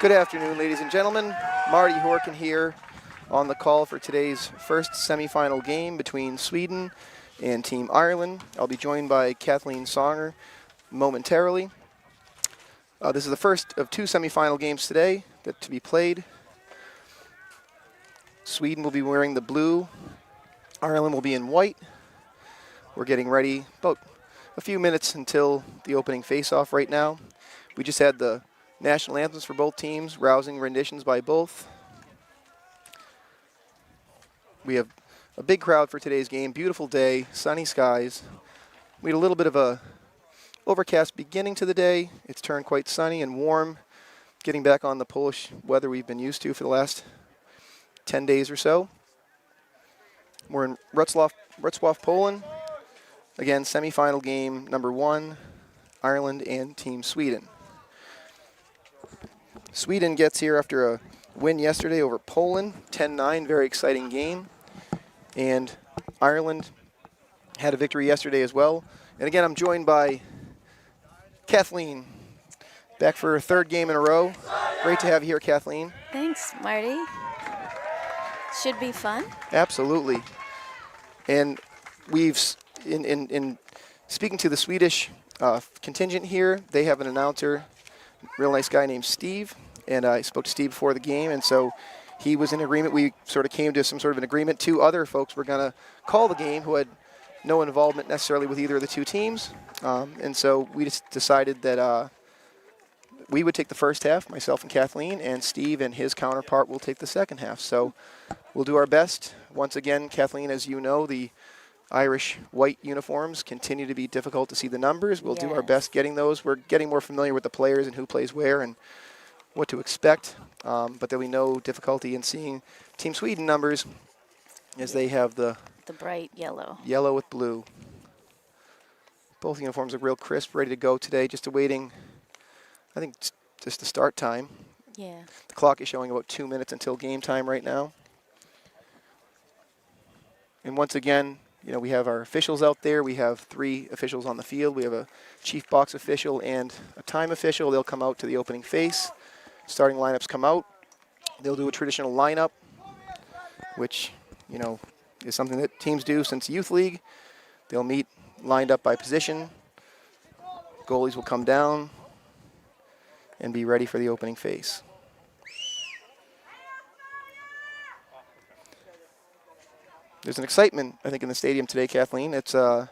Good afternoon, ladies and gentlemen. Marty Horkin here on the call for today's first semifinal game between Sweden and Team Ireland. I'll be joined by Kathleen Songer momentarily. This is the first of two semifinal games today to be played. Sweden will be wearing the blue. Ireland will be in white. We're getting ready about a few minutes until the opening face-off right now. We just had the national anthems for both teams, rousing renditions by both. We have a big crowd for today's game. Beautiful day, sunny skies. We had a little bit of a overcast beginning to the day. It's turned quite sunny and warm, getting back on the Polish weather we've been used to for the last 10 days or so. We're in Wrocław, Poland. Again, semifinal game number 1, Ireland and Team Sweden. Sweden gets here after a win yesterday over Poland, 10-9, very exciting game. And Ireland had a victory yesterday as well. And again, I'm joined by Kathleen, back for her third game in a row. Great to have you here, Kathleen. Thanks, Marty. Should be fun. Absolutely. And we've, in speaking to the Swedish contingent here, they have an announcer, real nice guy named Steve, and I spoke to Steve before the game, and so he was in agreement. We sort of came to some sort of an agreement. Two other folks were going to call the game who had no involvement necessarily with either of the two teams, and so we just decided that we would take the first half, myself and Kathleen, and Steve and his counterpart will take the second half. So we'll do our best. Once again, Kathleen, as you know, the Irish white uniforms continue to be difficult to see the numbers. We'll do our best getting those. We're getting more familiar with the players and who plays where and what to expect, but there'll be no difficulty in seeing Team Sweden numbers as they have the bright yellow. Yellow with blue. Both uniforms are real crisp, ready to go today, just awaiting, I think, just the start time. Yeah. The clock is showing about 2 minutes until game time right now. And once again, you know, we have our officials out there. We have 3 officials on the field. We have a chief box official and a time official. They'll come out to the opening face. Starting lineups come out. They'll do a traditional lineup, which, you know, is something that teams do since Youth League. They'll meet lined up by position. Goalies will come down and be ready for the opening face. There's an excitement, I think, in the stadium today, Kathleen. It's a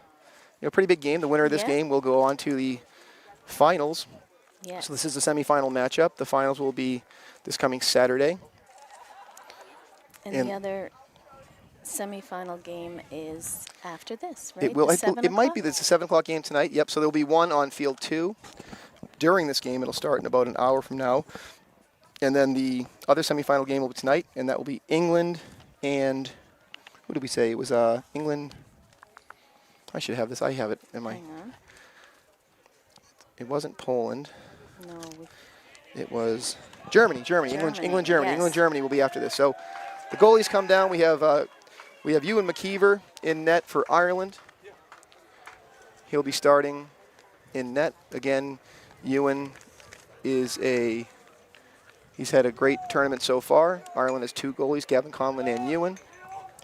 pretty big game. The winner of this game will go on to the finals. Yes. So this is the semifinal matchup. The finals will be this coming Saturday. And the other semifinal game is after this, right? It might be. It's a 7 o'clock game tonight. Yep. So there'll be one on field 2 during this game. It'll start in about an hour from now. And then the other semifinal game will be tonight, and that will be England and... What did we say? It was England. I should have this. I have it in my. Hang on. It wasn't Poland. No. It was Germany. Germany. England, Germany. Yes. England, Germany will be after this. So the goalies come down. We have Ewan McKeever in net for Ireland. He'll be starting in net again. Ewan is he's had a great tournament so far. Ireland has 2 goalies, Gavin Conlon and Ewan.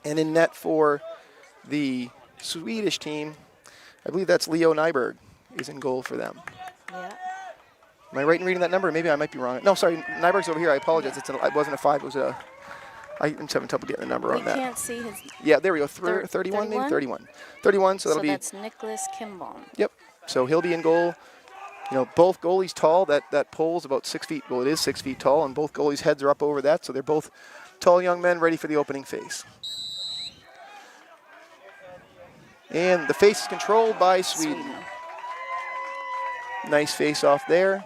And in net for the Swedish team, I believe that's Leo Nyberg is in goal for them. Yeah. Am I right in reading that number? Maybe I might be wrong. No, sorry, Nyberg's over here. I apologize. It wasn't a 5. It was a. I'm having trouble getting the number on that. We can't see his. Yeah, there we go. 31, maybe 31. 31. So that'll be. So that's Nicholas Kimball. Yep. So he'll be in goal. You know, both goalies tall. That pole's about 6 feet. Well, it is 6 feet tall, and both goalies' heads are up over that. So they're both tall young men ready for the opening face. And the face is controlled by Sweden. Nice face off there.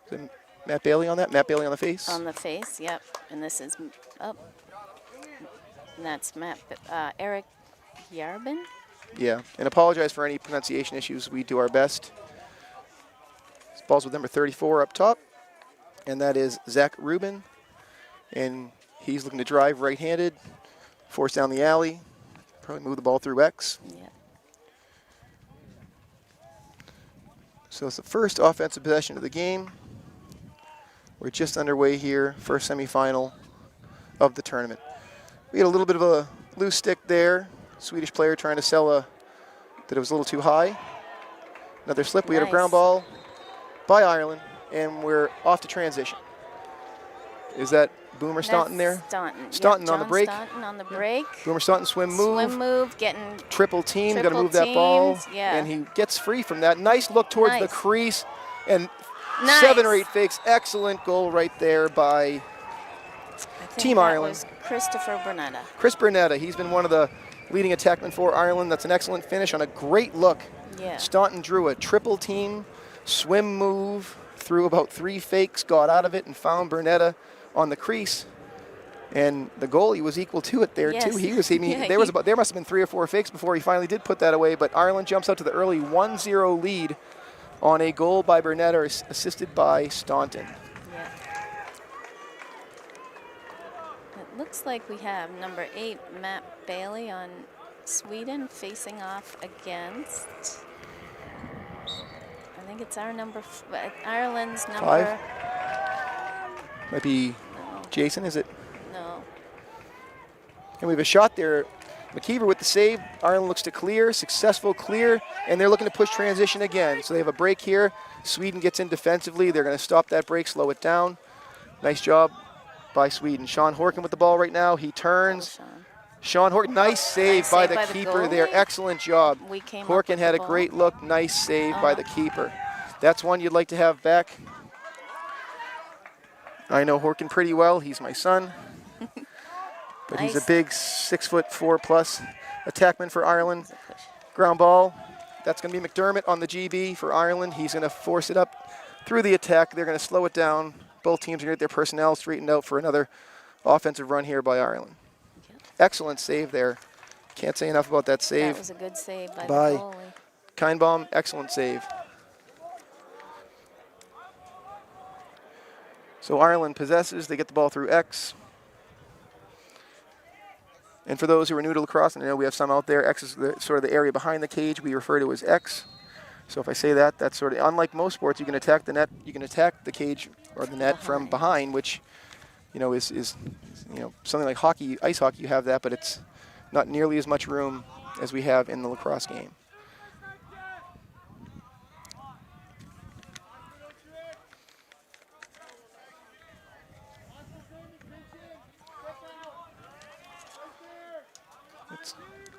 Is it Matt Bailey on that? Matt Bailey on the face? On the face, yep. And this is up. And that's Eric Yarbin. Yeah, and apologize for any pronunciation issues. We do our best. This ball's with number 34 up top, and that is Zach Rubin. And he's looking to drive right-handed, force down the alley, probably move the ball through X. Yeah. So it's the first offensive possession of the game. We're just underway here, first semifinal of the tournament. We had a little bit of a loose stick there. Swedish player trying to sell that it was a little too high. Another slip. We had a ground Nice. ball by Ireland, and we're off to transition. Is that Boomer Staunton there? Staunton. Staunton on the break. Staunton on the break. Boomer Staunton swim move. Swim move, getting Triple team, got to triple move that ball. teamed, yeah. And he gets free from that. Nice look towards the Nice. crease. And nice. 7 or 8 fakes. Excellent goal right there by I think Team that Ireland. was Christopher Bernetta. Chris Bernetta. He's been one of the leading attackmen for Ireland. That's an excellent finish on a great look. Yeah. Staunton drew a triple team, swim move, threw about 3 fakes, got out of it, and found Bernetta on the crease. And the goalie was equal to it there Yes. too. He was. I mean, Yeah, there must have been 3 or 4 fakes before he finally did put that away. But Ireland jumps out to the early 1-0 lead on a goal by Bernetta, assisted by Staunton. Yeah. It looks like we have number 8, Matt Bailey on Sweden facing off against. I think it's our Ireland's number. 5? Might be No, Jason. Is it? no. And we have a shot there. McKeever with the save. Ireland looks to clear, successful clear, and they're looking to push transition again. So they have a break here. Sweden gets in defensively. They're going to stop that break, slow it down. Nice job by Sweden. Sean Horkin with the ball right now. He turns. Sean Horkin, nice save Nice by save the by the keeper there. goalie. Excellent job. We came up Horkin with had the a great look. Nice save by the keeper. That's one you'd like to have back. I know Horkin pretty well. He's my son. But he's a Nice. big 6'4+ attackman for Ireland. Ground ball. That's going to be McDermott on the GB for Ireland. He's going to force it up through the attack. They're going to slow it down. Both teams are going to get their personnel straightened out for another offensive run here by Ireland. Excellent save there. Can't say enough about that save. That was a good save by By the goalie. Kindbaum, excellent save. So Ireland possesses. They get the ball through X. And for those who are new to lacrosse, and I know we have some out there, X is sort of the area behind the cage we refer to as X. So if I say that, that's sort of, unlike most sports, you can attack the net, you can attack the cage or the net from behind, which, you know, is you know, something like hockey, ice hockey, you have that, but it's not nearly as much room as we have in the lacrosse game.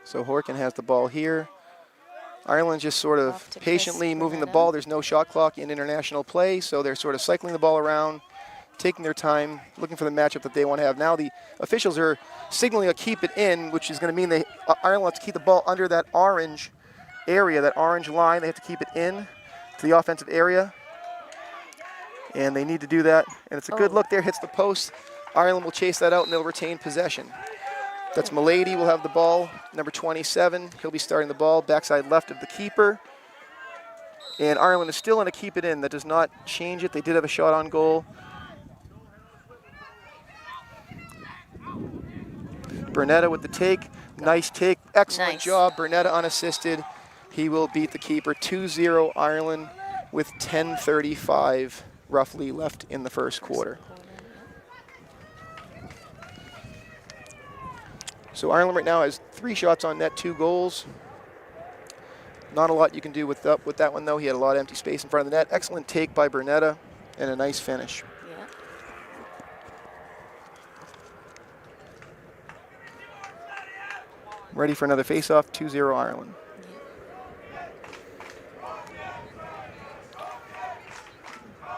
So Horkin has the ball here. Ireland just sort of Off to patiently Chris moving the Bernetta. ball. There's no shot clock in international play, so they're sort of cycling the ball around, taking their time, looking for the matchup that they want to have. Now the officials are signaling a keep it in, which is going to mean Ireland has to keep the ball under that orange area, that orange line. They have to keep it in to the offensive area, and they need to do that. And it's a good look there, hits the post. Ireland will chase that out, and they'll retain possession. That's Milady will have the ball, number 27. He'll be starting the ball, backside left of the keeper. And Ireland is still in a keep it in. That does not change it. They did have a shot on goal. Bernetta with the take. Nice take. Excellent Nice. job. Bernetta unassisted. He will beat the keeper. 2-0 Ireland with 10:35 roughly left in the first quarter. So Ireland right now has 3 shots on net, 2 goals. Not a lot you can do with that one, though. He had a lot of empty space in front of the net. Excellent take by Bernetta and a nice finish. Yeah. Ready for another face-off, 2-0 Ireland.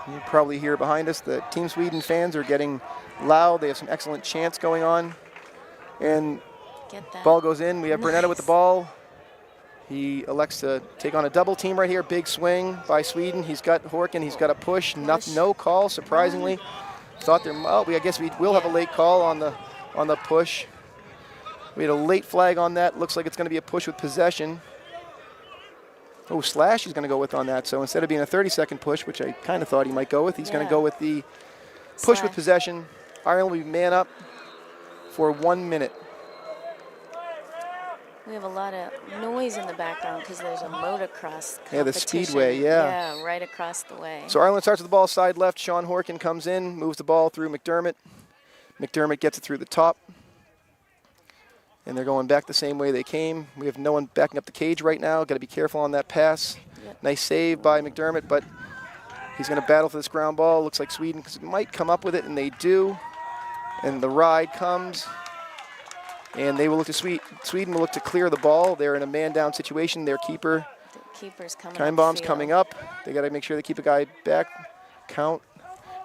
You probably hear behind us the Team Sweden fans are getting loud. They have some excellent chants going on. And Get that. ball goes in. We have Bernetta with the Nice. ball. He elects to take on a double team right here. Big swing by Sweden. He's got Horkin. He's got a push. No call, surprisingly. Thought there. Oh, I guess we will have a late call on the push. We had a late flag on that. Looks like it's going to be a push with possession. Oh, Slash he's going to go with on that. So instead of being a 30-second push, which I kind of thought he might go with, he's going to go with the push with Slash. possession. Ireland will be man up for 1 minute. We have a lot of noise in the background because there's a motocross competition. Yeah, the speedway, yeah. Yeah, right across the way. So Ireland starts with the ball side left. Sean Horkin comes in, moves the ball through McDermott. McDermott gets it through the top. And they're going back the same way they came. We have no one backing up the cage right now. Got to be careful on that pass. Yep. Nice save by McDermott, but he's going to battle for this ground ball. Looks like Sweden might come up with it, and they do. And the ride comes. And they will look to Sweden will look to clear the ball. They're in a man-down situation. Their keeper, The keeper's coming time bomb's upfield. coming up. They got to make sure they keep a guy back, count,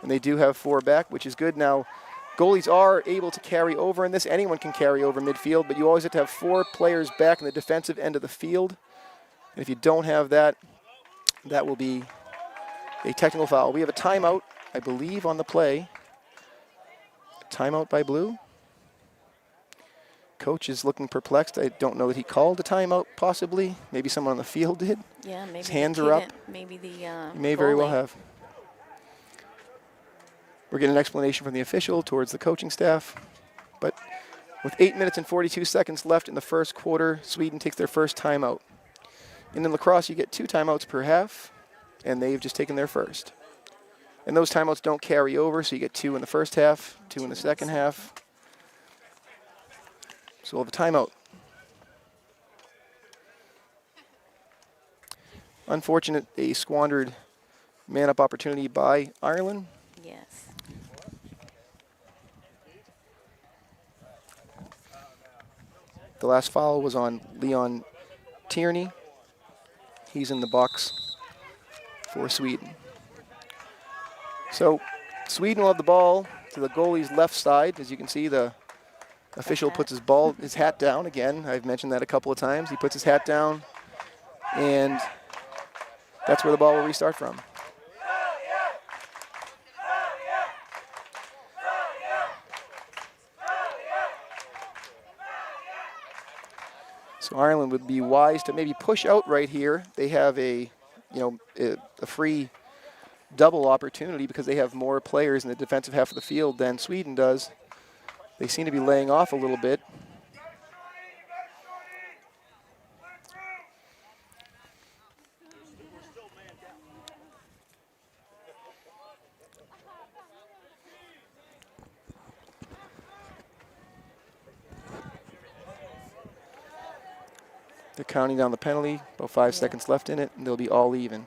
and they do have 4 back, which is good. Now, goalies are able to carry over in this. Anyone can carry over midfield, but you always have to have 4 players back in the defensive end of the field. And if you don't have that, that will be a technical foul. We have a timeout, I believe, on the play. Timeout by Blue. Coach is looking perplexed. I don't know that he called a timeout, possibly. Maybe someone on the field did. Yeah, maybe His the hands kid are up. Maybe the He may very well goalie. have. We're getting an explanation from the official towards the coaching staff. But with 8 minutes and 42 seconds left in the first quarter, Sweden takes their first timeout. And in lacrosse, you get 2 timeouts per half, and they've just taken their first. And those timeouts don't carry over, so you get 2 in the first half, 2 in the second half. So we'll have a timeout. Unfortunate, a squandered man-up opportunity by Ireland. Yes. The last foul was on Leon Tierney. He's in the box for Sweden. So Sweden will have the ball to the goalie's left side. As you can see, the official puts his hat down again. I've mentioned that a couple of times. He puts his hat down, and that's where the ball will restart from. So Ireland would be wise to maybe push out right here. They have a free double opportunity because they have more players in the defensive half of the field than Sweden does. They seem to be laying off a little bit. They're counting down the penalty, about 5 seconds left in it, and they'll be all even.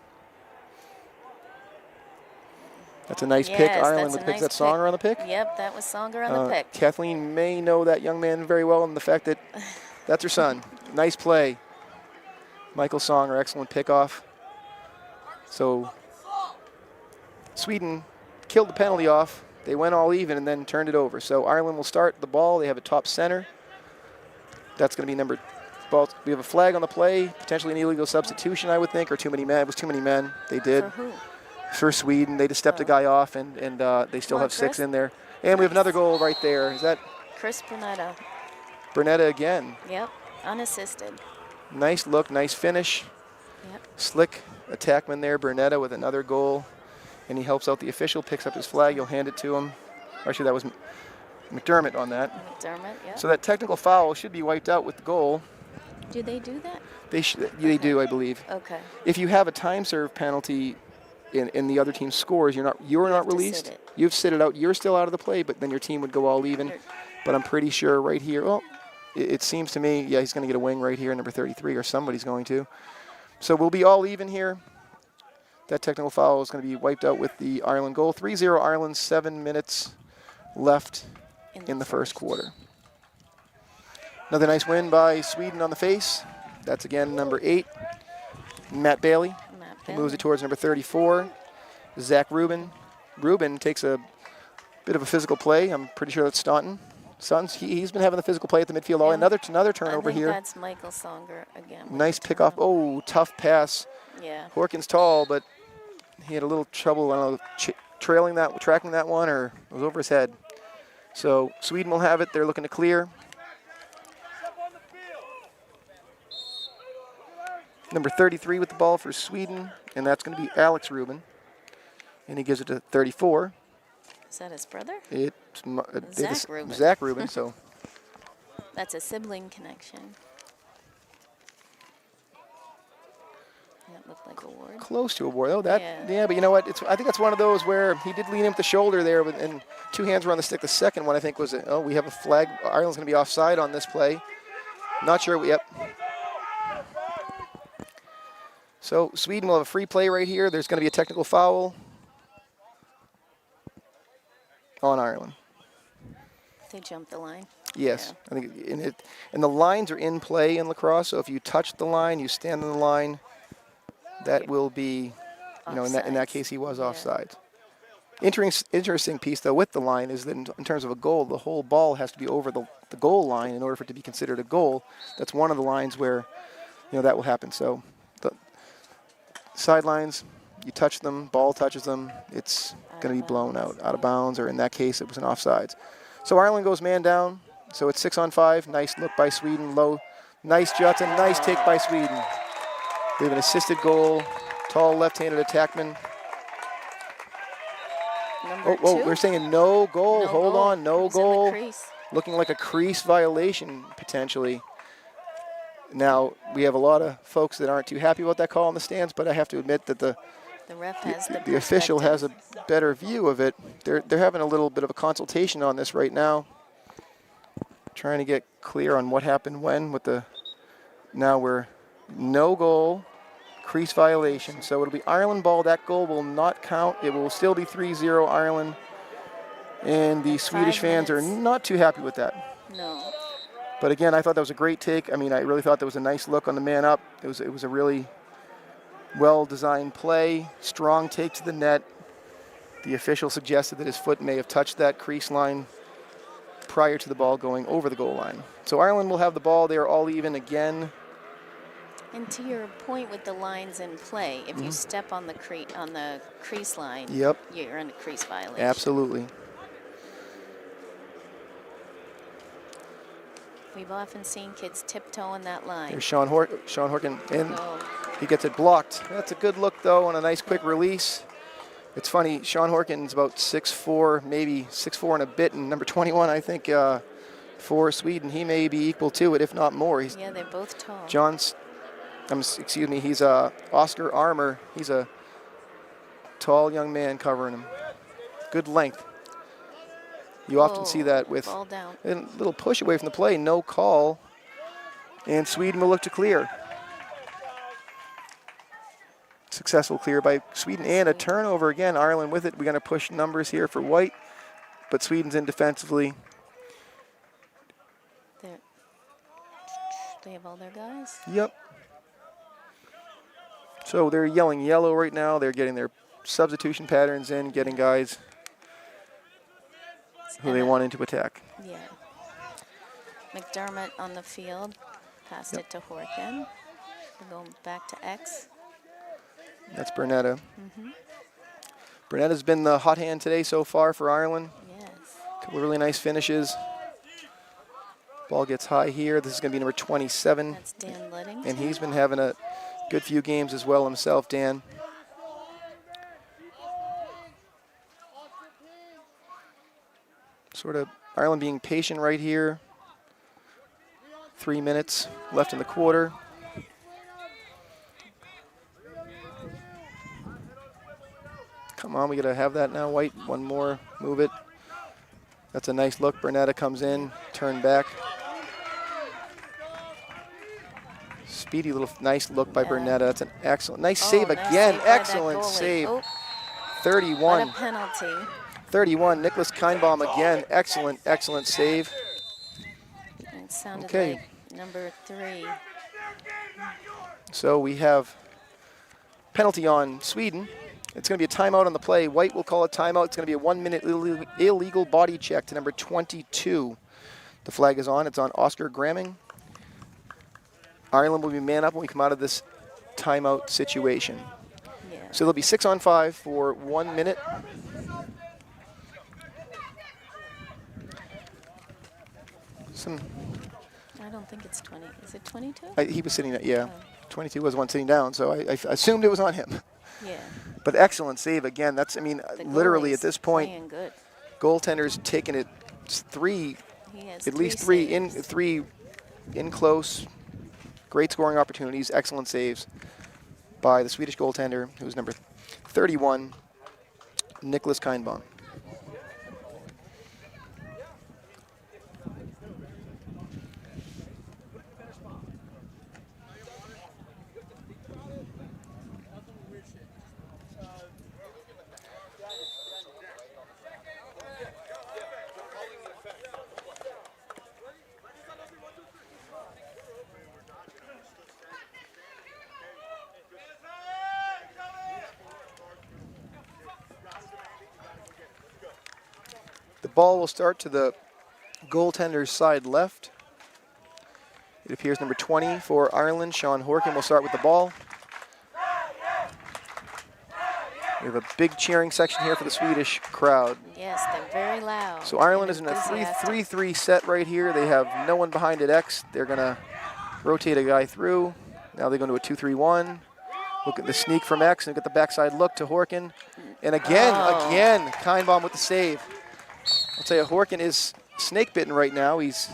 That's a nice pick. Yes, Ireland that's with a the pick. nice Is that Songer on the pick? Yep, that was Songer on the pick. Kathleen may know that young man very well, and the fact that that's her son. Nice play. Michael Songer, excellent pickoff. So Sweden killed the penalty off. They went all even and then turned it over. So Ireland will start the ball. They have a top center. That's going to be number. Ball. We have a flag on the play, potentially an illegal substitution, I would think, or too many men. It was too many men. They did. For who? For Sweden, they just stepped a guy off, and they still Come on, have 6 Chris. in there. And we have another goal right there. Is that Chris Brunetta. Bernetta again? Yep, unassisted. Nice look, nice finish. Yep. Slick attackman there, Bernetta with another goal. And he helps out the official, picks up his flag, you'll hand it to him. Actually, that was McDermott on that. McDermott, yep. So that technical foul should be wiped out with the goal. Do they do that? They do, I believe. Okay. If you have a time serve penalty in the other team's scores, you're not have to released. sit it. You've sit it out. You're still out of the play, but then your team would go all even. But I'm pretty sure right here, it seems to me, yeah, he's going to get a wing right here, number 33, or somebody's going to. So we'll be all even here. That technical foul is going to be wiped out with the Ireland goal. 3-0 Ireland, 7 minutes left in the first quarter. Another nice win by Sweden on the face. That's again number 8, Matt Bailey. He moves it towards number 34, Zach Rubin. Rubin takes a bit of a physical play. I'm pretty sure that's Staunton. He's been having the physical play at the midfield. Oh, another turnover I think here. That's Michael Songer again. Nice pickoff. Oh, tough pass. Yeah. Horkin's tall, but he had a little trouble, I don't know, tracking that one, or it was over his head. So Sweden will have it. They're looking to clear. Number 33 with the ball for Sweden, and that's going to be Alex Rubin. And he gives it to 34. Is that his brother? It's Zach Rubin. Zach Rubin, so That's a sibling connection. That looked like a ward. Close to a ward. Oh, that, Yeah. yeah, but you know what? I think that's one of those where he did lean in with the shoulder there, and 2 hands were on the stick. The second one, I think, was, oh, we have a flag. Ireland's going to be offside on this play. Not sure. Yep. So Sweden will have a free play right here. There's going to be a technical foul on Ireland. They jumped the line. Yes, Yeah. I think, and the lines are in play in lacrosse. So if you touch the line, you stand on the line, that will be, you know, in that Offsides. case he was Yeah. offside. Interesting piece though with the line is that in terms of a goal, the whole ball has to be over the goal line in order for it to be considered a goal. That's one of the lines where, you know, that will happen. So the sidelines, you touch them, ball touches them, it's going to be blown out of bounds, or in that case, it was an offsides. So Ireland goes man down. So it's 6-on-5. Nice look by Sweden. Low, nice Judson. Nice take by Sweden. We have an assisted goal. Tall left-handed attackman. Number Oh, 2. we're saying no goal. No Hold goal. on, no It was in the goal. crease. Looking like a crease violation potentially. Now we have a lot of folks that aren't too happy about that call in the stands, but I have to admit that the ref has the official has a better view of it. They're having a little bit of a consultation on this right now, trying to get clear on what happened when with the. Now we're no goal, crease violation. So it'll be Ireland ball. That goal will not count. It will still be 3-0 Ireland, and the Swedish fans are not too happy with that. No. But again, I thought that was a great take. I mean, I really thought that was a nice look on the man up. It was a really well-designed play, strong take to the net. The official suggested that his foot may have touched that crease line prior to the ball going over the goal line. So Ireland will have the ball. They are all even again. And to your point with the lines in play, if you step on the crease line, Yep. you're in a crease violation. Absolutely. We've often seen kids tiptoe in that line. There's Sean Horkin, and Oh, he gets it blocked. That's a good look, though, and a nice quick release. It's funny, Sean Horkin's about 6'4", maybe 6'4" and a bit, and number 21, I think, for Sweden, he may be equal to it, if not more. yeah, they're both tall. He's Oscar Armour. He's a tall young man covering him. Good length. You often see that with ball down. a little push away from the play, no call, and Sweden will look to clear. Successful clear by Sweden, and a turnover again. Ireland with it. We're going to push numbers here for White, but Sweden's in defensively. They have all their guys. Yep. So they're yelling yellow right now. They're getting their substitution patterns in, getting guys who they want into attack. Yeah. McDermott on the field. Passed it to Horkin. We're going back to X. That's Bernetta. Bernetta's been the hot hand today so far for Ireland. Yes. A couple of really nice finishes. Ball gets high here. This is going to be number 27. That's Dan Lidding. And he's been having a good few games as well himself, Dan. Sort of Ireland being patient right here. 3 minutes left in the quarter. Come on, we got to have that now, White. One more, move it. That's a nice look. Bernetta comes in, turn back. Speedy little nice look by Bernetta. That's an excellent, nice save nice again. save by that Excellent goalie. save. Oh, 31. what a penalty. 31. Nicholas Kinebaum again. Excellent, excellent save. It sounded Okay. like number 3. So we have penalty on Sweden. It's going to be a timeout on the play. White will call a timeout. It's going to be a 1-minute illegal body check to number 22. The flag is on. It's on Oscar Gramming. Ireland will be man up when we come out of this timeout situation. Yeah. So there'll be 6-on-5 for 1 minute. I don't think it's 20. Is it 22? He was sitting, yeah. Oh. 22 was one sitting down, so I assumed it was on him. Yeah. But excellent save again. That's, I mean, The literally at goalie's this point, playing good. goaltender's taking it three, He has at least three in close. Great scoring opportunities, excellent saves. by the Swedish goaltender, who's number 31, Nicholas Kindbaum. The ball will start to the goaltender's side left. It appears number 20 for Ireland, Sean Horkin, will start with the ball. We have a big cheering section here for the Swedish crowd. Yes, they're very loud. So Ireland is and in a enthusiastic. 3-3-3 set right here. They have no one behind at X. They're going to rotate a guy through. Now they go into a 2-3-1. Look at the sneak from X and get the backside look to Horkin. And again, Kindbaum with the save. I'll tell you, Horkin is snake bitten right now. He's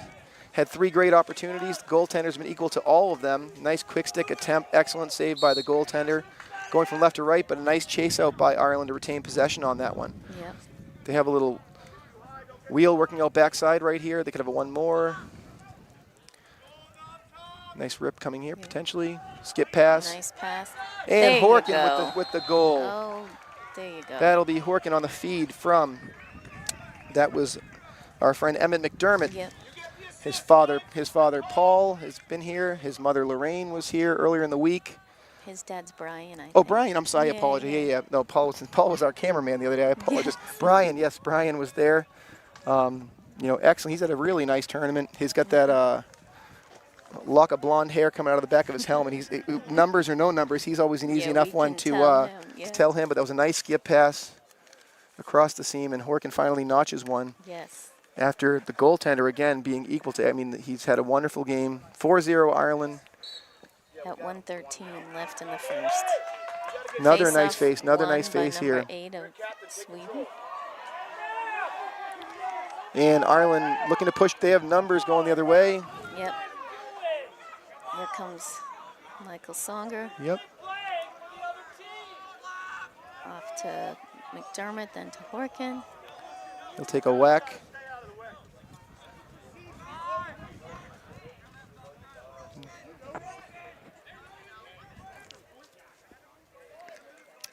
had 3 great opportunities. The goaltender's been equal to all of them. Nice quick stick attempt, excellent save by the goaltender. Going from left to right, but a nice chase out by Ireland to retain possession on that one. Yep. They have a little wheel working out backside right here. They could have a one more. Nice rip coming here, potentially. Skip pass. Nice pass. And There you Horkin go. with the goal. Oh, there you go. That'll be Horkin on the feed from, that was our friend Emmett McDermott. Yep. His father Paul has been here. His mother Lorraine was here earlier in the week. His dad's Brian, I Oh, think. Brian, I'm sorry, I Yeah, apologize. yeah. Yeah. No, Paul was our cameraman the other day. I apologize. Brian, yes, Brian was there. You know, excellent. He's had a really nice tournament. He's got that lock of blonde hair coming out of the back of his helmet. He's numbers or no numbers. He's always an easy Yeah, enough we one can to tell him, yeah. tell him. But that was a nice skip pass across the seam, and Horkin finally notches one. Yes. After the goaltender again being equal to, I mean, he's had a wonderful game. 4-0 Ireland. At 1:13 left in the first. Another Face nice off face, another won nice by face here. number 8 of Sweden. And Ireland looking to push. They have numbers going the other way. Yep. Here comes Michael Songer. Yep. Off to McDermott, then to Horkin. He'll take a whack.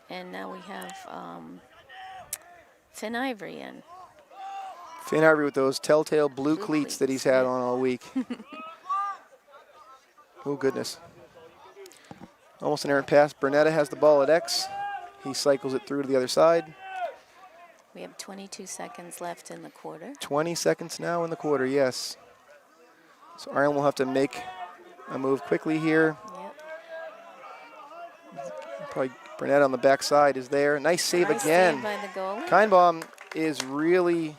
And now we have Finn Ivory in. Finn Ivory with those telltale blue Blue cleats that he's had on all week. Oh, goodness. Almost an errant pass. Burnetta has the ball at X. He cycles it through to the other side. We have 22 seconds left in the quarter. 20 seconds now in the quarter, yes. So Ireland will have to make a move quickly here. Yep. Probably Burnett on the backside is there. Nice save Nice again. save by the goalie. Kindbaum is really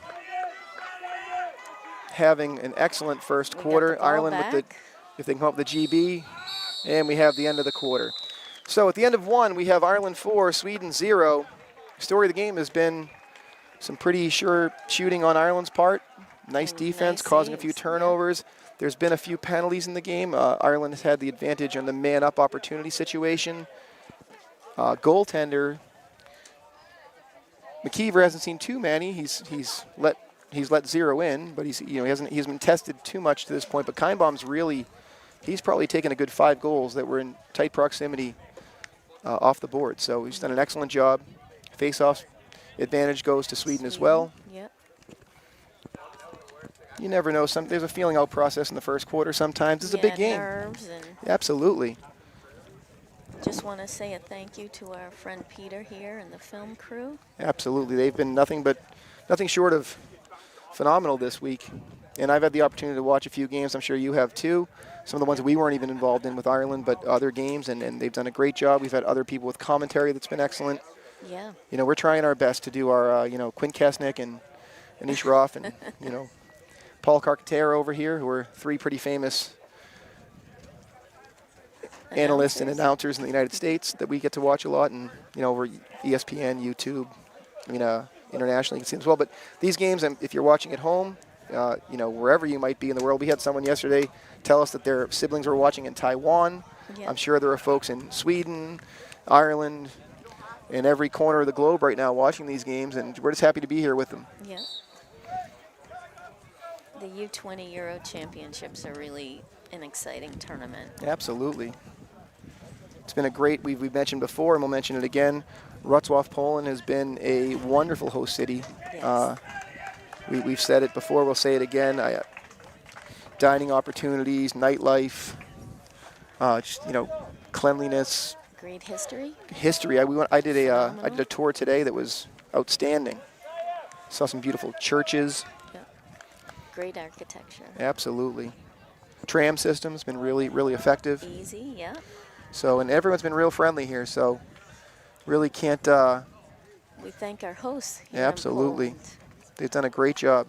having an excellent first We got quarter. the ball Ireland with the, back. if they can come up with the GB, and we have the end of the quarter. So at the end of one, we have Ireland 4, Sweden 0. Story of the game has been some pretty sure shooting on Ireland's part. Nice And defense, nice causing a few saves, yeah. turnovers. There's been a few penalties in the game. Ireland has had the advantage on the man-up opportunity situation. Goaltender McKeever hasn't seen too many. He's let 0 in, but he hasn't been tested too much to this point. But Kindbaum's really, he's probably taken a good 5 goals that were in tight proximity off the board. So he's done an excellent job. Face-off advantage goes to Sweden as well. Yep. You never know. There's a feeling out process in the first quarter sometimes. It's a big game. Nerves, and Absolutely. just want to say a thank you to our friend Peter here and the film crew. Absolutely. They've been nothing short of phenomenal this week. And I've had the opportunity to watch a few games. I'm sure you have too. Some of the ones that we weren't even involved in with Ireland, but other games, and they've done a great job. We've had other people with commentary that's been excellent. Yeah. You know, we're trying our best to do our, Quinn Kasnick and Anish Roth and, Paul Carcaterra over here, who are 3 pretty famous analysts and announcers in the United States that we get to watch a lot, and over ESPN, YouTube, internationally you can see them as well. But these games, if you're watching at home, wherever you might be in the world, we had someone yesterday tell us that their siblings were watching in Taiwan. Yeah. I'm sure there are folks in Sweden, Ireland, in every corner of the globe right now watching these games, and we're just happy to be here with them. Yeah. The U20 Euro Championships are really an exciting tournament. Absolutely. It's been a great, we've mentioned before, and we'll mention it again, Wrocław, Poland has been a wonderful host city. Yes. We've said it before, we'll say it again. Dining opportunities, nightlife, just, cleanliness. Great history. History. I did Phenomenal. a tour today that was outstanding. Saw some beautiful churches. Yep. Great architecture. Absolutely. Tram system's been really, really effective. Easy, yeah. So, and everyone's been real friendly here, so really can't, We thank our hosts here absolutely. in Poland. They've done a great job.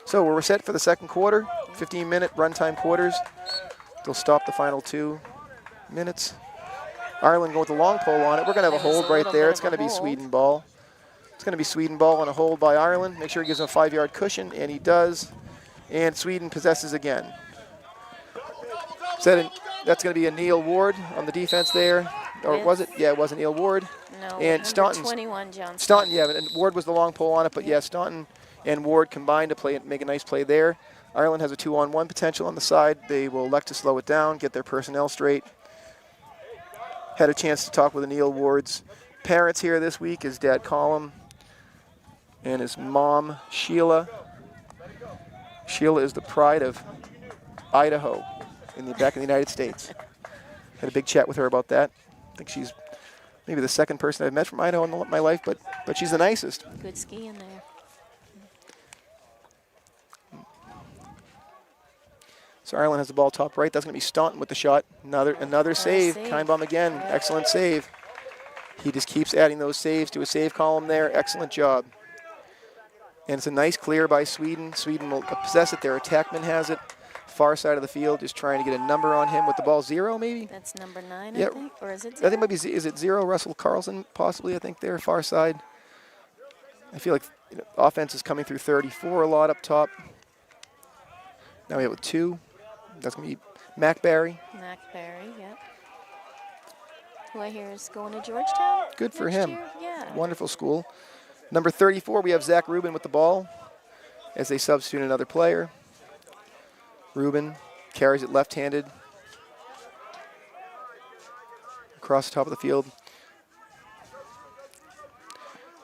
So we're set for the second quarter, 15-minute runtime quarters. They'll stop the final 2 minutes. Ireland going with the long pole on it. We're going to have a There was hold a right little there. bit It's of a going to be hold. Sweden ball. It's going to be Sweden ball on a hold by Ireland. Make sure he gives him a 5-yard cushion, and he does. And Sweden possesses again. That's going to be a Neil Ward on the defense there. Or With- was it? Yeah, it was a Neil Ward. No, And number Staunton's- 21, John Staunton, yeah, and Ward was the long pole on it, but yeah, Staunton and Ward combined to make a nice play there. Ireland has a 2-on-1 potential on the side. They will elect to slow it down, get their personnel straight. Had a chance to talk with Neil Ward's parents here this week, his dad Colin and his mom Sheila. Sheila is the pride of Idaho back in the United States. Had a big chat with her about that. I think she's maybe the second person I've met from Idaho in my life, but she's the nicest. Good skiing there. So Ireland has the ball top right. That's going to be Staunton with the shot. Another save. save. Keinbaum again. Excellent save. He just keeps adding those saves to his save column there. Excellent job. And it's a nice clear by Sweden. Sweden will possess it. Their attackman has it. Far side of the field, just trying to get a number on him with the ball. 0, maybe? That's number 9, Yeah. I think. Or is it I 0? think maybe, is it 0? Russell Carlson, possibly, I think, there, far side. I feel like offense is coming through 34 a lot up top. Now we have a 2. That's going to be McBarry. McBarry, yep. Who I hear is going to Georgetown. Good for next him. year. Yeah. Wonderful school. Number 34, we have Zach Rubin with the ball as they substitute another player. Rubin carries it left-handed across the top of the field.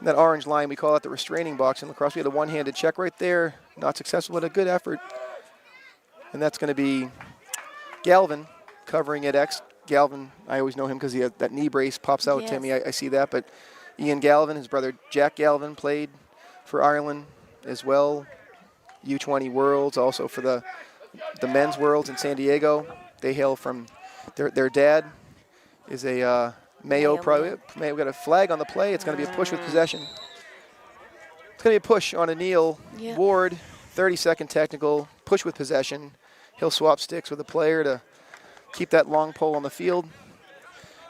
And that orange line, we call that the restraining box in lacrosse. We had a one-handed check right there. Not successful, but a good effort. And that's going to be Galvin covering at X. Galvin, I always know him because he has that knee brace pops out to Yes. me. I see that. But Ian Galvin, his brother Jack Galvin, played for Ireland as well. U20 Worlds, also for the men's Worlds in San Diego. They hail from, their dad is a Mayo pro. We've got a flag on the play. It's going to be a push with possession. It's going to be a push on a Neil Yeah. Ward, 30-second technical, push with possession. He'll swap sticks with a player to keep that long pole on the field.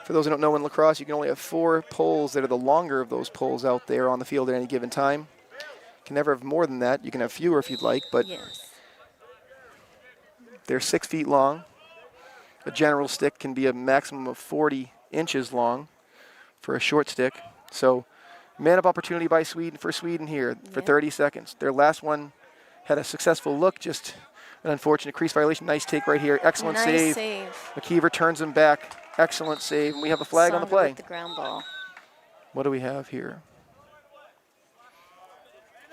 For those who don't know, in lacrosse, you can only have 4 poles that are the longer of those poles out there on the field at any given time. You can never have more than that. You can have fewer if you'd like, but Yes. they're 6 feet long. A general stick can be a maximum of 40 inches long for a short stick. So, man-up opportunity by Sweden here for Yeah. 30 seconds. Their last one had a successful look, just an unfortunate crease violation. Nice take right here. Excellent Nice save. save. McKeever turns him back. Excellent save. And we have a flag on the Saunders play. with the ground ball. What do we have here?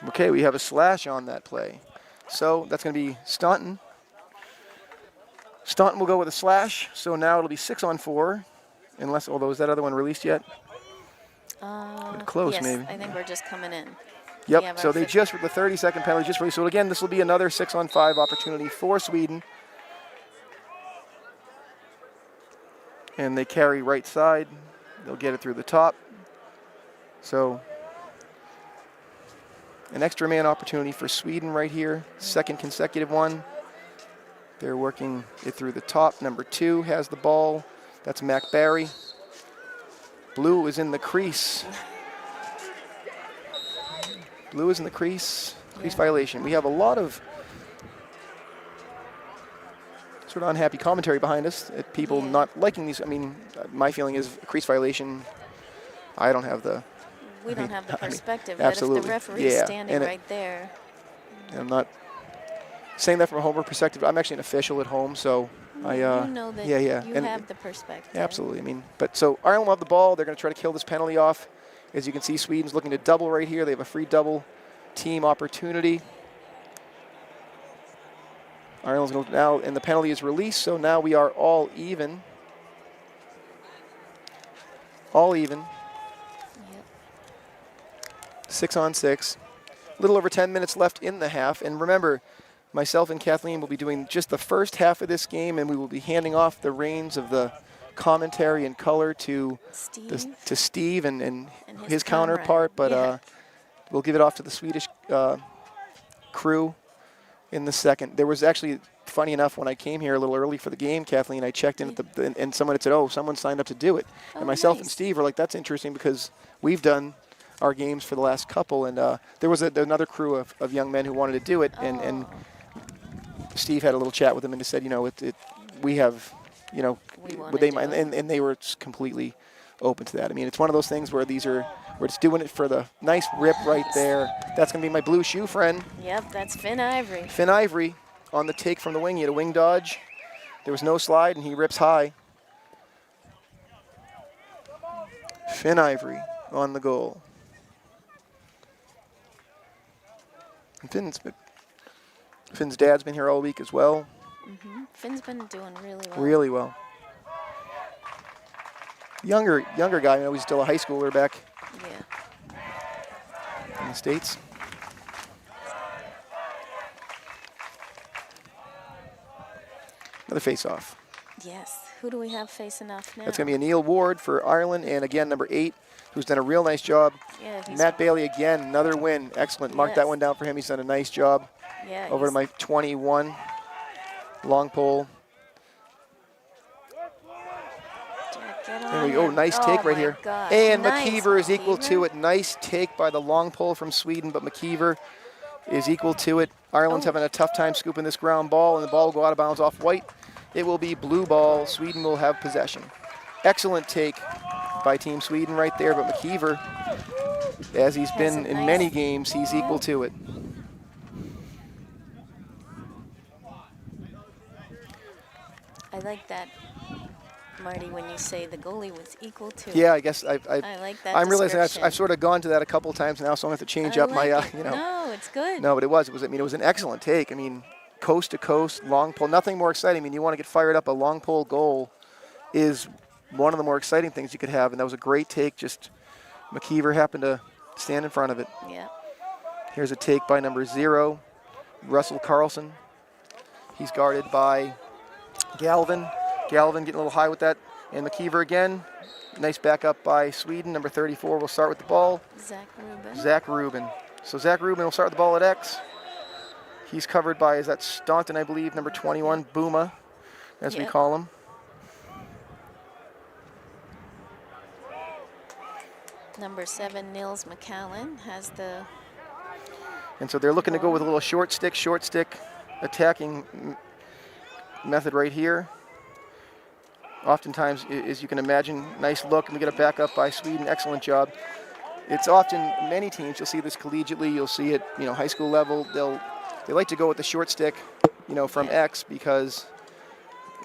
Okay, we have a slash on that play. So that's going to be Staunton. Staunton will go with a slash. So now it'll be 6-on-4. Unless, although, is that other one released yet? Close, yes, maybe. I think we're just coming in. Yep, have so our they fifth- just, with the 30-second penalty, just released. So again, this will be another 6-on-5 opportunity for Sweden. And they carry right side. They'll get it through the top. So an extra man opportunity for Sweden right here. Second consecutive one. They're working it through the top. Number 2 has the ball. That's McBarry. Blue is in the crease. Blue is in the crease. Crease Yeah. violation. We have a lot of sort of unhappy commentary behind us. People Yeah. not liking these. I mean, my feeling is a crease violation. I don't have the. We don't have the I mean, perspective, but if absolutely. the referee's Yeah, standing and right there. I'm not saying that from a homer perspective. I'm actually an official at home, so You know that yeah. you And have the perspective. absolutely. I mean, but so Ireland will have the ball. They're going to try to kill this penalty off. As you can see, Sweden's looking to double right here. They have a free double team opportunity. Ireland's going to now, and the penalty is released, so now we are all even. All even. Yep. 6 on 6. A little over 10 minutes left in the half. And remember, myself and Kathleen will be doing just the first half of this game, and we will be handing off the reins of the commentary and color to Steve and his counterpart. But yeah. we'll give it off to the Swedish crew in the second. There was actually, funny enough, when I came here a little early for the game, Kathleen, I checked in at and someone had said, oh, someone signed up to do it. Oh, and myself nice. and Steve were like, that's interesting because we've done our games for the last couple. And there was another crew of young men who wanted to do it. And Steve had a little chat with them and just said, you know, we have, you know, would they mind? And they were completely open to that. I mean, it's one of those things where we're just doing it for the nice rip right there. That's going to be my blue shoe friend. Yep, that's Finn Ivory. Finn Ivory on the take from the wing. He had a wing dodge. There was no slide, and he rips high. Finn Ivory on the goal. And Finn's dad's been here all week as well. Finn's been doing really well. Really well. Younger guy. You know, he's still a high schooler back in the States. Another face-off. Yes. Who do we have facing off now? That's going to be Neil Ward for Ireland, and again, number 8, who's done a real nice job. Yeah, Matt Bailey again, another win. Excellent. Mark that one down for him. He's done a nice job. Yeah. Over to my 21. Long pole. There we go. Nice take right here. God. And nice, McKeever is equal to it. Nice take by the long pole from Sweden, but McKeever is equal to it. Ireland's having a tough time scooping this ground ball, and the ball will go out of bounds off white. It will be blue ball. Sweden will have possession. Excellent take by Team Sweden right there, but McKeever, as he's been in many games, he's equal to it. I like that, Marty, when you say the goalie was equal to. Yeah, I guess I like that. I'm realizing I've sort of gone to that a couple times now, so I'm going to have to change up my, you know. No, it's good. No, but it was an excellent take. I mean, coast to coast, long pole, nothing more exciting. I mean, you want to get fired up, a long pole goal is one of the more exciting things you could have, and that was a great take. Just McKeever happened to stand in front of it. Yeah. Here's a take by number 0, Russell Carlson. He's guarded by Galvin. Galvin getting a little high with that. And McKeever again. Nice backup by Sweden. Number 34 will start with the ball. Zach Rubin. So Zach Rubin will start with the ball at X. He's covered by, is that Staunton, I believe, number 21, Booma, as we call him. Number 7, Nils McCallan, has the... And so they're looking to go with a little short stick attacking method right here. Oftentimes, as you can imagine, nice look, and we get a backup by Sweden. Excellent job. It's often, many teams, you'll see this collegiately, you'll see it, you know, high school level. They like to go with the short stick, you know, from X because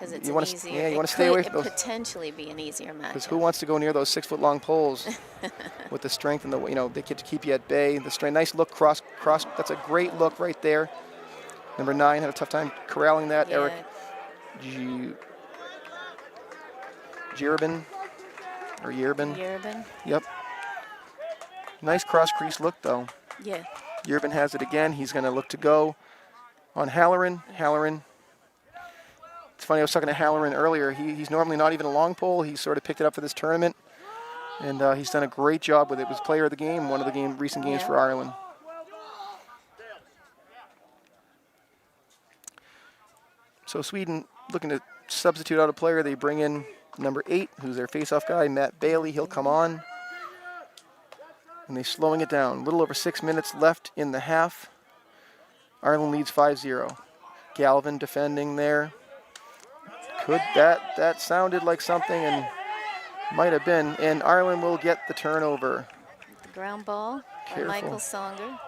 it's you want to, you want to stay away from those. Potentially be an easier match. Because who wants to go near those 6-foot-long poles with the strength and the, you know, they get to keep you at bay. The strength, nice look, cross. That's a great look right there. Number 9 had a tough time corralling that. Yeah. Eric Yerbin. Yep. Nice cross crease look though. Yeah. Yerbin has it again. He's going to look to go on Halloran. It's funny, I was talking to Halloran earlier. He's normally not even a long pole. He sort of picked it up for this tournament, and he's done a great job with it. Was player of the game, one of the recent games for Ireland. So Sweden looking to substitute out a player. They bring in number 8, who's their face-off guy, Matt Bailey. He'll come on. And they're slowing it down. A little over 6 minutes left in the half. Ireland leads 5-0. Galvin defending there. That sounded like something and might have been. And Ireland will get the turnover. The ground ball by Michael Songer.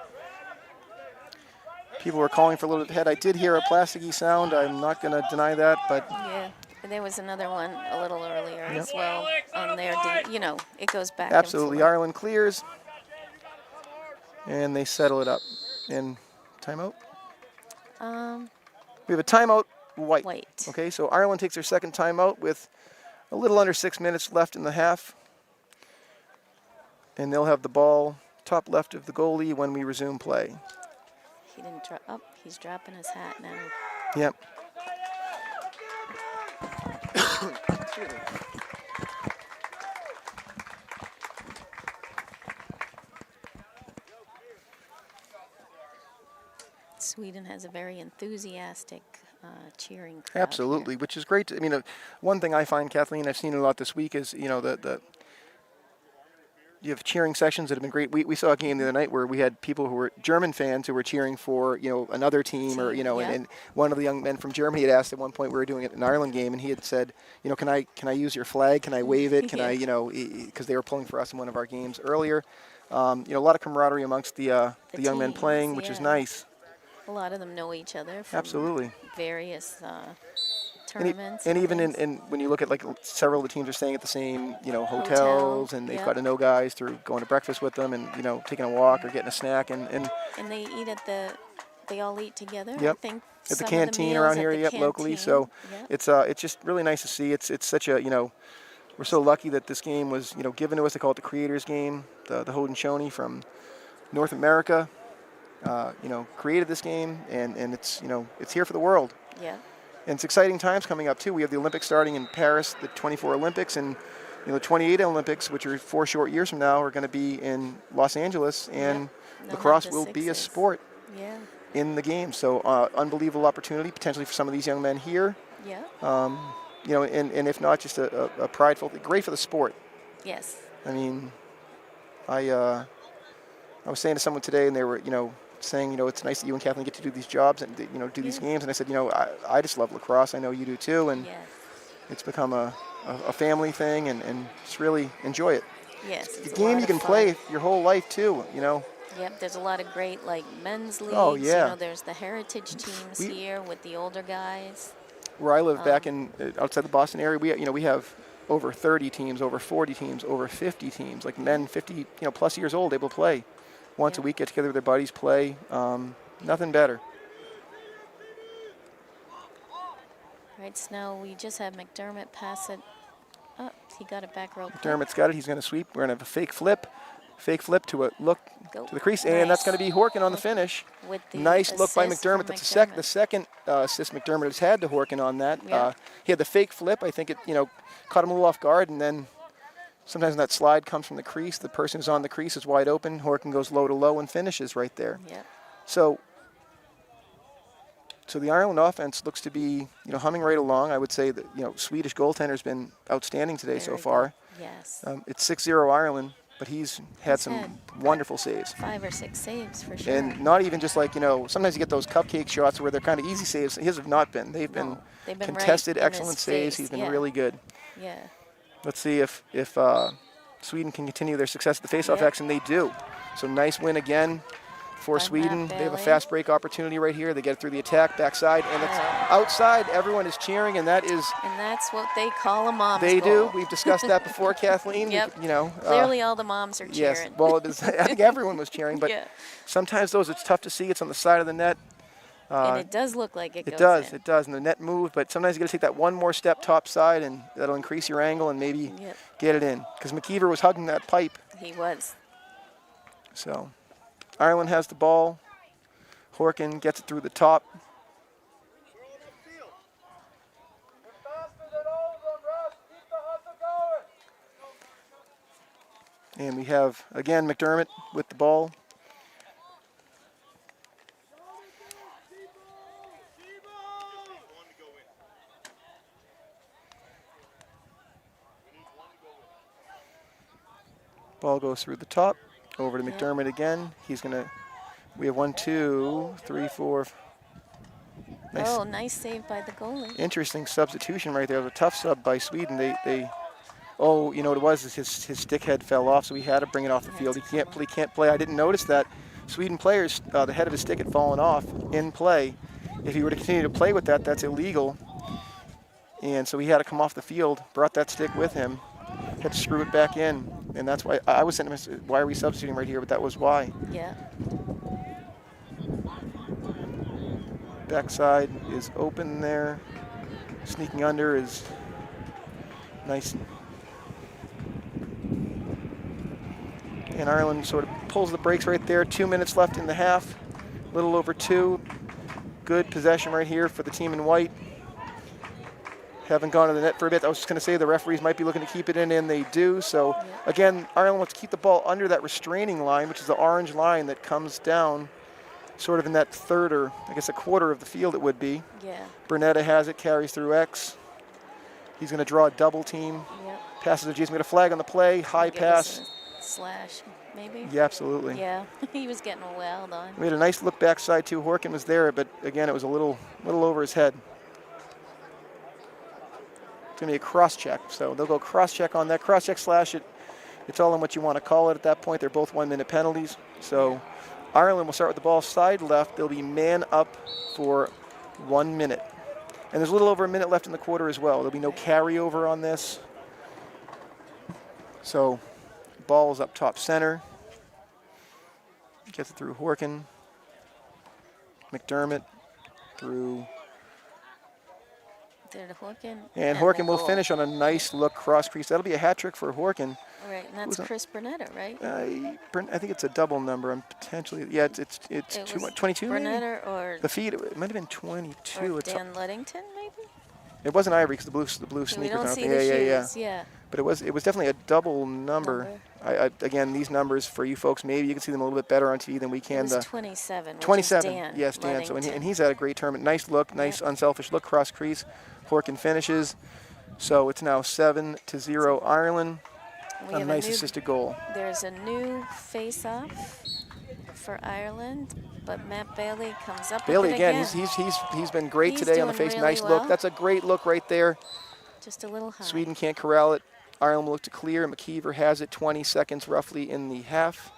People were calling for a little bit ahead. I did hear a plasticky sound. I'm not going to deny that, but Yeah, there was another one a little earlier as well on their, you know, it goes back absolutely. and forth. Ireland clears, and they settle it up. In timeout? We have a timeout, white. Okay, so Ireland takes their second timeout with a little under 6 minutes left in the half. And they'll have the ball top left of the goalie when we resume play. He didn't drop up. He's dropping his hat now. Yep. Sweden has a very enthusiastic cheering crowd. Absolutely, here. which is great. I mean, one thing I find, Kathleen, I've seen a lot this week is, you know, you have cheering sections that have been great. We saw a game the other night where we had people who were German fans who were cheering for, you know, another team or, you know, and one of the young men from Germany had asked at one point, we were doing it in an Ireland game, and he had said, you know, can I use your flag? Can I wave it? Can I, you know, because they were pulling for us in one of our games earlier. You know, a lot of camaraderie amongst the young men playing, which is nice. A lot of them know each other from absolutely various tournaments. And even in when you look at, like, several of the teams are staying at the same, you know, hotels, and they've got to know guys through going to breakfast with them and, you know, taking a walk or getting a snack. And they eat at they all eat together, yep. I think. At the canteen around here, locally. So it's just really nice to see. It's such a, you know, we're so lucky that this game was, you know, given to us. They call it the Creators Game. The Haudenosaunee from North America, you know, created this game, and it's, you know, it's here for the world. Yeah. And it's exciting times coming up, too. We have the Olympics starting in Paris, the 24 Olympics, and, you know, the 28 Olympics, which are 4 short years from now, are going to be in Los Angeles, and lacrosse will be a sport in the game. So unbelievable opportunity, potentially for some of these young men here. Yeah. You know, and if not, just a prideful, great for the sport. Yes. I mean, I was saying to someone today, and they were, you know, saying, you know, it's nice that you and Kathleen get to do these jobs and, you know, do these games. And I said, you know, I just love lacrosse. I know you do too. And it's become a family thing, and just really enjoy it. Yes. It's a game you can play your whole life too, you know. Yep, there's a lot of great, like, men's leagues. Oh, yeah. You know, there's the heritage teams here with the older guys. Where I live back in outside the Boston area, we have over 30 teams, over 40 teams, over 50 teams, like men 50, you know, plus years old, able to play. Once a week, get together with their buddies, play. Nothing better. Right, so now we just have McDermott pass it up. He got it back real quick. McDermott's got it. He's going to sweep. We're going to have a fake flip to a look to the crease, and that's going to be Horkin on the finish. With the nice look by McDermott. That's the second assist McDermott has had to Horkin on that. He had the fake flip. I think it, you know, caught him a little off guard, and then sometimes when that slide comes from the crease, the person who's on the crease is wide open. Horkin goes low to low and finishes right there. Yep. So the Ireland offense looks to be, you know, humming right along. I would say that, you know, Swedish goaltender's been outstanding today so far. Yes. It's 6-0 Ireland, but he's had some wonderful saves. 5 or 6 saves for sure. And not even just like, you know, sometimes you get those cupcake shots where they're kind of easy saves. His have not been. They've been contested, right excellent saves. He's been really good. Yeah. Let's see if Sweden can continue their success at the faceoff action. They do. So nice win again for Sweden. They have a fast break opportunity right here. They get it through the attack, backside, and it's outside. Everyone is cheering, and that is. And that's what they call a mom's They goal. do. We've discussed that before, Kathleen. Yep. You know. Clearly, all the moms are cheering. Yes. Well, it is, I think everyone was cheering, but sometimes those it's tough to see. It's on the side of the net. And it does look like it goes in. It does, and the net moved, but sometimes you got to take that one more step top side, and that'll increase your angle and maybe get it in. Because McKeever was hugging that pipe. He was. So, Ireland has the ball. Horkin gets it through the top. And we have, again, McDermott with the ball. Ball goes through the top, over to McDermott again. He's going to, we have 1, 2, 3, 4. Nice. Oh, nice save by the goalie. Interesting substitution right there. It was a tough sub by Sweden. Oh, you know what it was? Is his stick head fell off, so he had to bring it off the field. He can't play. I didn't notice that. Sweden players, the head of his stick had fallen off in play. If he were to continue to play with that, that's illegal. And so he had to come off the field, brought that stick with him, had to screw it back in. And that's why I was saying to him, why are we substituting right here? But that was why. Yeah. Backside is open there. Sneaking under is nice. And Ireland sort of pulls the brakes right there. 2 minutes left in the half. A little over 2. Good possession right here for the team in white. Haven't gone to the net for a bit. I was just going to say the referees might be looking to keep it in, and they do. So, again, Ireland wants to keep the ball under that restraining line, which is the orange line that comes down sort of in that third, or I guess a quarter of the field it would be. Yeah. Burnetta has it, carries through X. He's going to draw a double team. Yep. Passes to Jason. We got a flag on the play. High Give pass. us a slash, maybe? Yeah, absolutely. Yeah, he was getting wild on. We had a nice look backside too. Horkin was there, but again, it was a little over his head. It's going to be a cross check, so they'll go cross check on that. Cross check slash it. It's all in what you want to call it at that point. They're both 1 minute penalties. So Ireland will start with the ball side left. They'll be man up for 1 minute. And there's a little over a minute left in the quarter as well. There'll be no carryover on this. So ball's up top center. Gets it through Horkin. McDermott through. There to Horkin. And Horkin the will goal. finish on a nice look cross crease. That'll be a hat trick for Horkin. All right, and that's Chris Burnetta, right? I think it's a double number. I'm potentially, yeah, it's It was 22 maybe? Burnetta or, The feed, it might have been 22. or It's, Dan Luddington, maybe? it wasn't Ivory because the blue We sneakers. don't on see it. the Yeah. shoes, yeah. But it was definitely a double number. Again, these numbers for you folks, maybe you can see them a little bit better on TV than we It can. was 27, which is 27, Dan yes, Dan. So Luddington. and he's had a great tournament. Nice look, nice unselfish look, cross crease. Horkin finishes. So it's now 7-0 Ireland. We A have nice new, assisted goal. There's a new face-off for Ireland, but Matt Bailey comes up Bailey with it again, again. he's been great He's today on the doing face. really Nice well. look. That's a great look right there. Just a little high. Sweden can't corral it. Ireland will look to clear. McKeever has it. 20 seconds roughly in the half.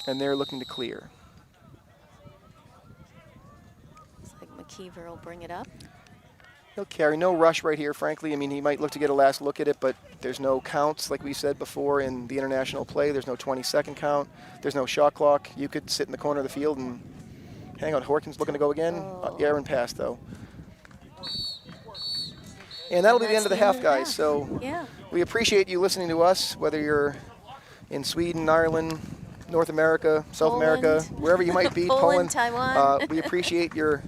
And they're looking to clear. Looks like McKeever will bring it up. He'll carry. No rush right here, frankly. I mean, he might look to get a last look at it, but there's no counts, like we said before in the international play. There's no 20-second count. There's no shot clock. You could sit in the corner of the field and hang on. Horkin's looking to go again. Aaron pass, though. And that'll be the end of the half, guys. So Yeah. we appreciate you listening to us, whether you're in Sweden, Ireland, North America, South America, wherever you might be, Poland, Taiwan. we appreciate your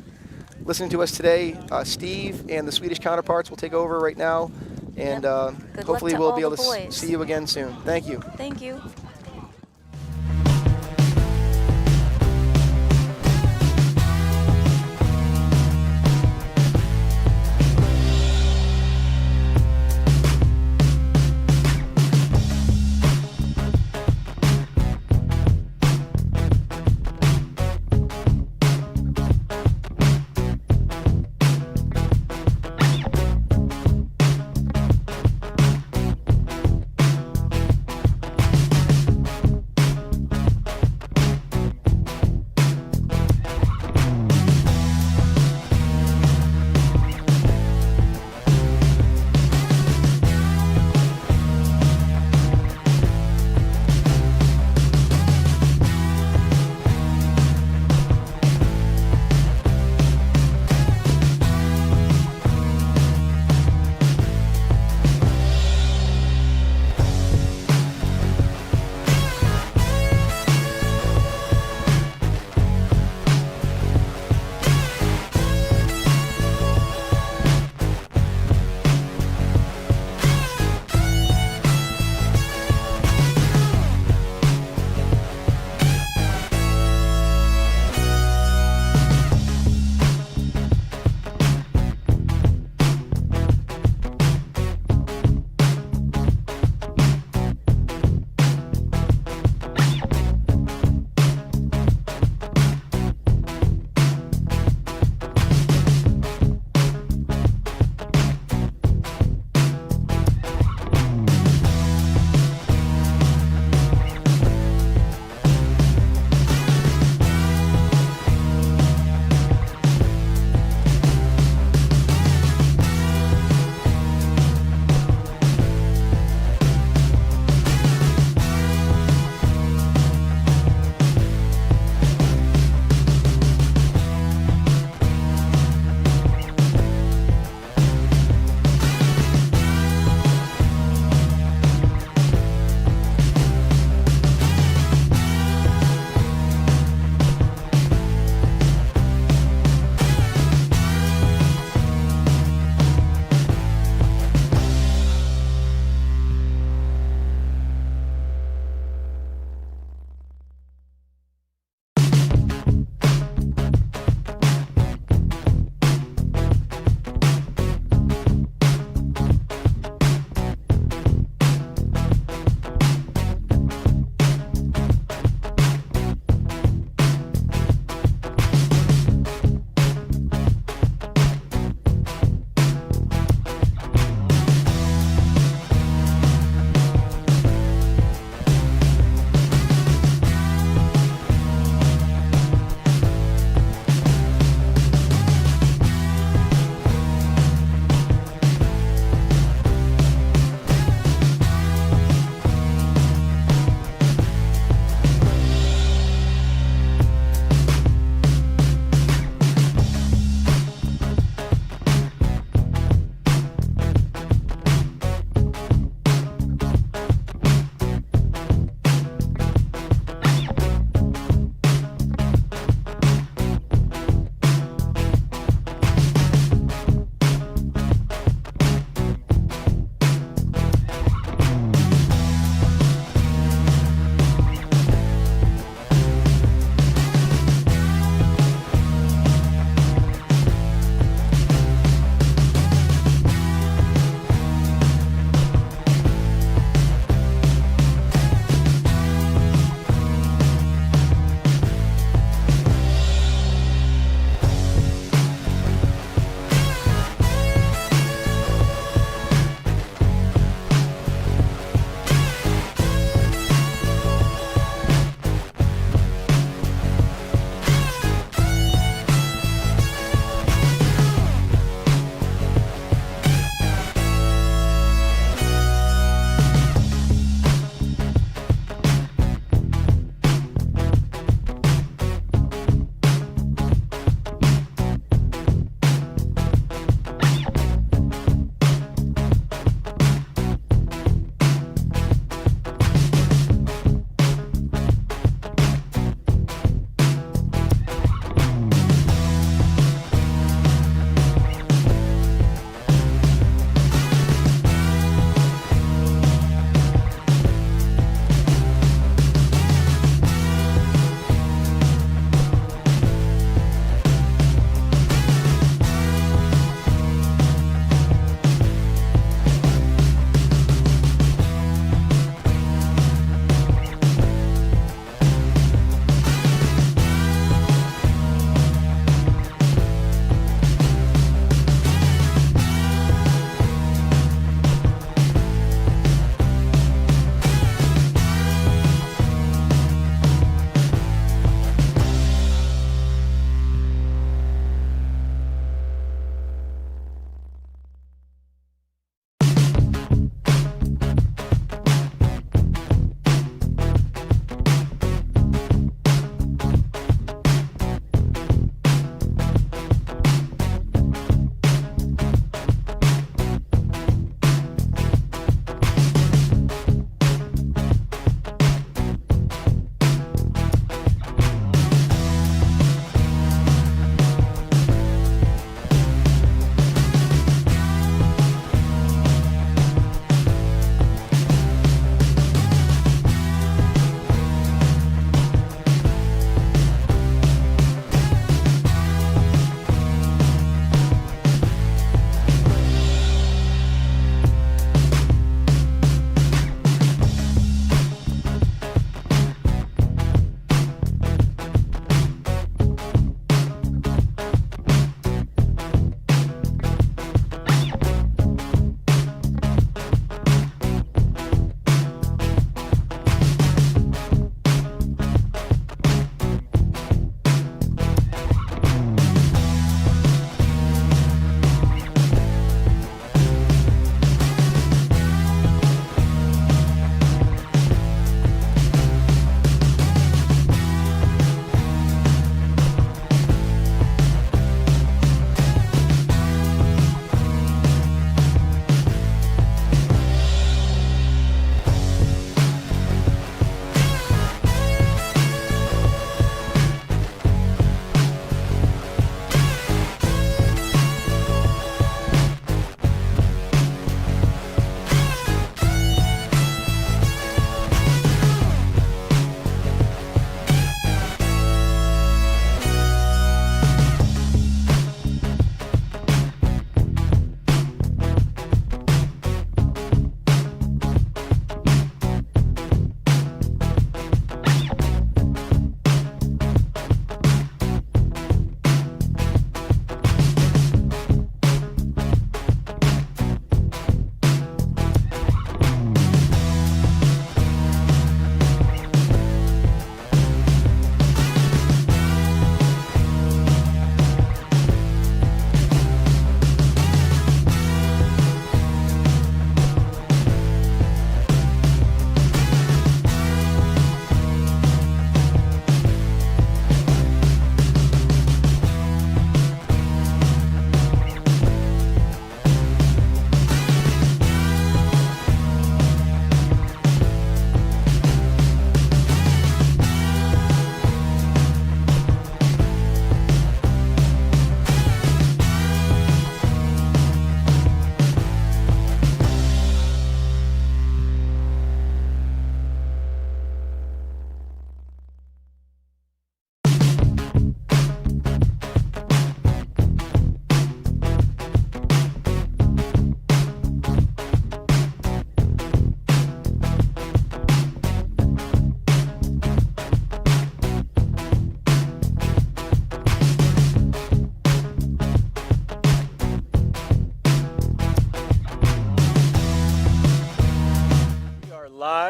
listening to us today. Steve and the Swedish counterparts will take over right now, and Good luck hopefully to we'll all be able the to boys. see you again soon. Thank you. Thank you.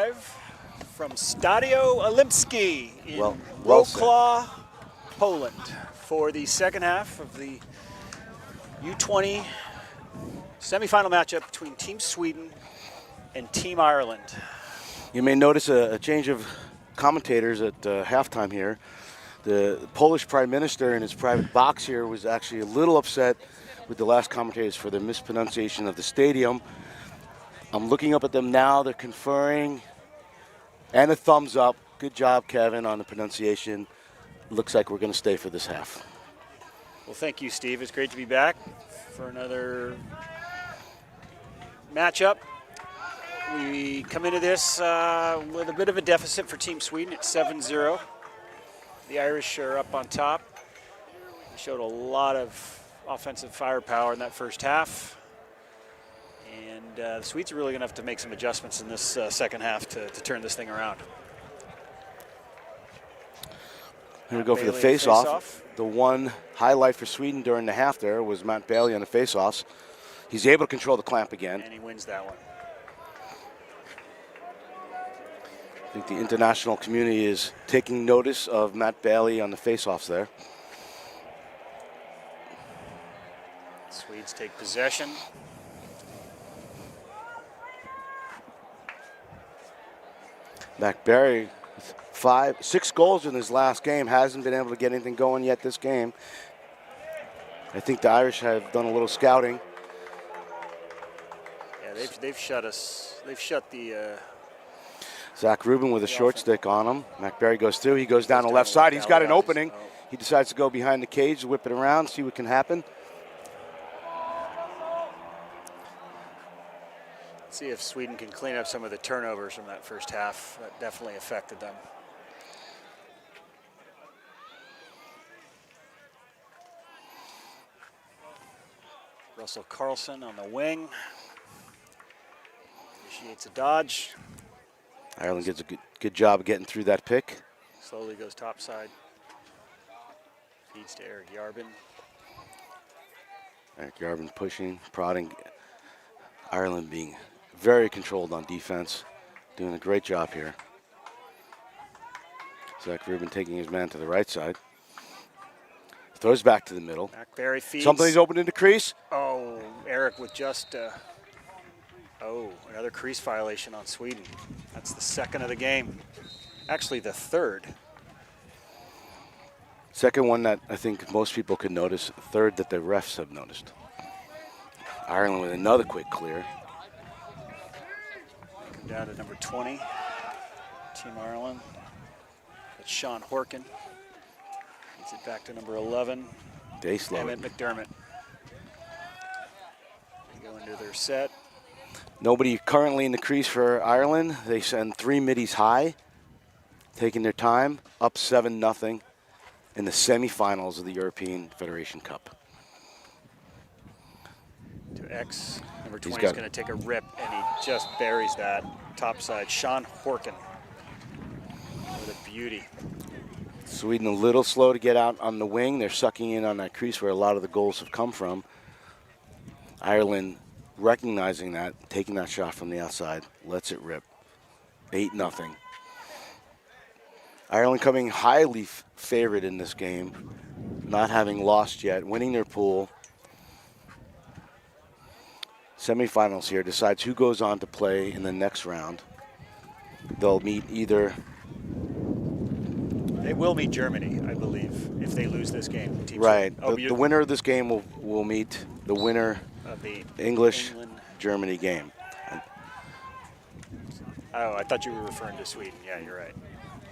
live from Stadio Olimski in well said. Wrocław, Poland, for the second half of the U20 semifinal matchup between Team Sweden and Team Ireland. You may notice a change of commentators at halftime here. The Polish Prime Minister in his private box here was actually a little upset with the last commentators for their mispronunciation of the stadium. I'm looking up at them now. They're conferring. And a thumbs up. Good job, Kevin, on the pronunciation. Looks like we're going to stay for this half. Well, thank you, Steve. It's great to be back for another matchup. We come into this with a bit of a deficit for Team Sweden at 7-0. The Irish are up on top. They showed a lot of offensive firepower in that first half. And the Swedes are really going to have to make some adjustments in this second half to turn this thing around. Here we go for the face-off. The one highlight for Sweden during the half there was Matt Bailey on the face-offs. He's able to control the clamp again. And he wins that one. I think the international community is taking notice of Matt Bailey on the face-offs there. Swedes take possession. Matt Bailey, 6 goals in his last game, hasn't been able to get anything going yet this game. I think the Irish have done a little scouting. Yeah, they've shut us. They've shut the. Zach Rubin with a short stick on him. McBarry goes through. He goes down the left side. He's got an opening. He decides to go behind the cage, whip it around, see what can happen. See if Sweden can clean up some of the turnovers from that first half. That definitely affected them. Russell Carlson on the wing. Initiates a dodge. Ireland gets a good job of getting through that pick. Slowly goes topside. Feeds to Eric Yarbin. Eric Yarbin pushing, prodding. Ireland being very controlled on defense. Doing a great job here. Zach Rubin taking his man to the right side. Throws back to the middle. McBarry feeds. Somebody's open in the crease. Oh, Eric with just, another crease violation on Sweden. That's the second of the game. Actually, the third. Second one that I think most people could notice. Third that the refs have noticed. Ireland with another quick clear. Come down to number 20, Team Ireland. That's Sean Horkin. Gets it back to number 11. They slow Emmett McDermott. They go into their set. Nobody currently in the crease for Ireland. They send 3 middies high, taking their time, up 7-0 in the semifinals of the European Federation Cup. To X, number 20 is going to take a rip, and he just buries that topside. Sean Horkin with a beauty. Sweden a little slow to get out on the wing. They're sucking in on that crease where a lot of the goals have come from. Ireland recognizing that, taking that shot from the outside, lets it rip. 8-0. Ireland coming highly favored in this game, not having lost yet, winning their pool. Semifinals here decides who goes on to play in the next round. They'll meet either. They will meet Germany, I believe, if they lose this game. Right. The winner of this game will meet the winner of the English-Germany game. Oh, I thought you were referring to Sweden. Yeah, you're right.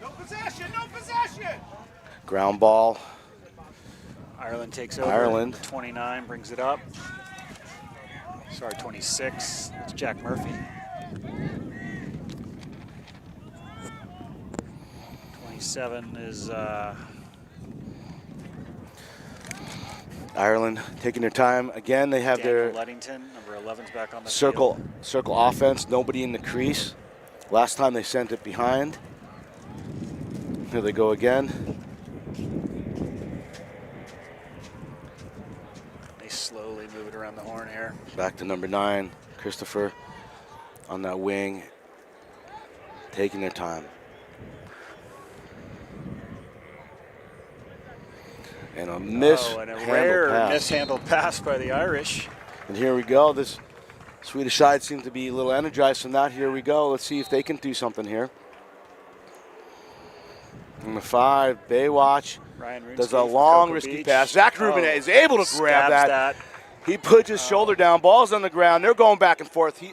No possession, no possession! Ground ball. Ireland takes over. Ireland. 29 brings it up. Sorry, 26. It's Jack Murphy. 27 is Ireland taking their time. Again, they have Daniel their Ludington, number 11's back on the circle field. offense, nobody in the crease. Last time they sent it behind. Here they go again. They slowly move it around the horn here. Back to number 9, Christopher on that wing. taking their time. And a And a mishandled rare pass. mishandled pass by the Irish. And here we go. This Swedish side seems to be a little energized from that. Here we go. Let's see if they can do something here. Number 5, Baywatch. Ryan Runesky Does a from long, Cocoa risky Beach. pass. Zach Rubin is able to grab Stabs that. He puts his shoulder down. Ball's on the ground. They're going back and forth. He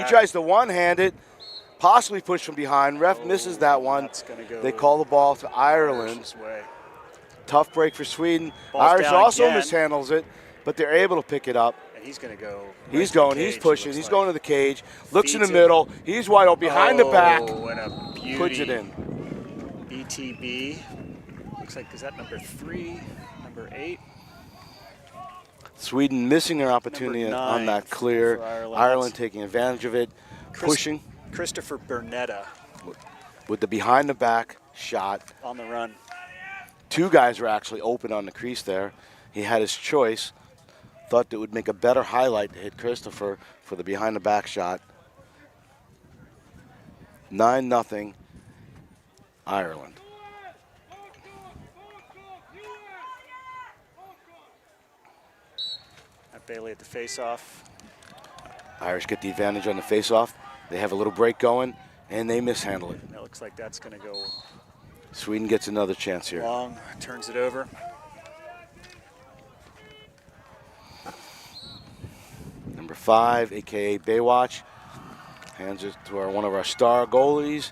tries to one-hand it, possibly push from behind. Ref misses that one. That's gonna go They call the ball to Ireland. Irish's way. Tough break for Sweden. Ball's Irish down also again. mishandles it, but they're able to pick it up. And he's going to go. He's right to the going. cage, He's it pushing. looks He's like. going to the cage. Looks in the Feeds it. middle. He's wide open behind the back. Oh, and a beauty. Puts it in. BTB. Looks like, is that number 3, number 8? Sweden missing their opportunity Number on 9 that clear. for Ireland. Ireland taking advantage of it, pushing Christopher Bernetta with the behind the back shot. on the run. 2 guys were actually open on the crease there. He had his choice. Thought it would make a better highlight to hit Christopher for the behind the back shot. 9-0 Ireland. Matt Bailey at the face-off. Irish get the advantage on the face-off. They have a little break going, and they mishandle it. And it looks like that's going to go Sweden gets another chance here. long, turns it over. Number 5, a.k.a. Baywatch, hands it to one of our star goalies,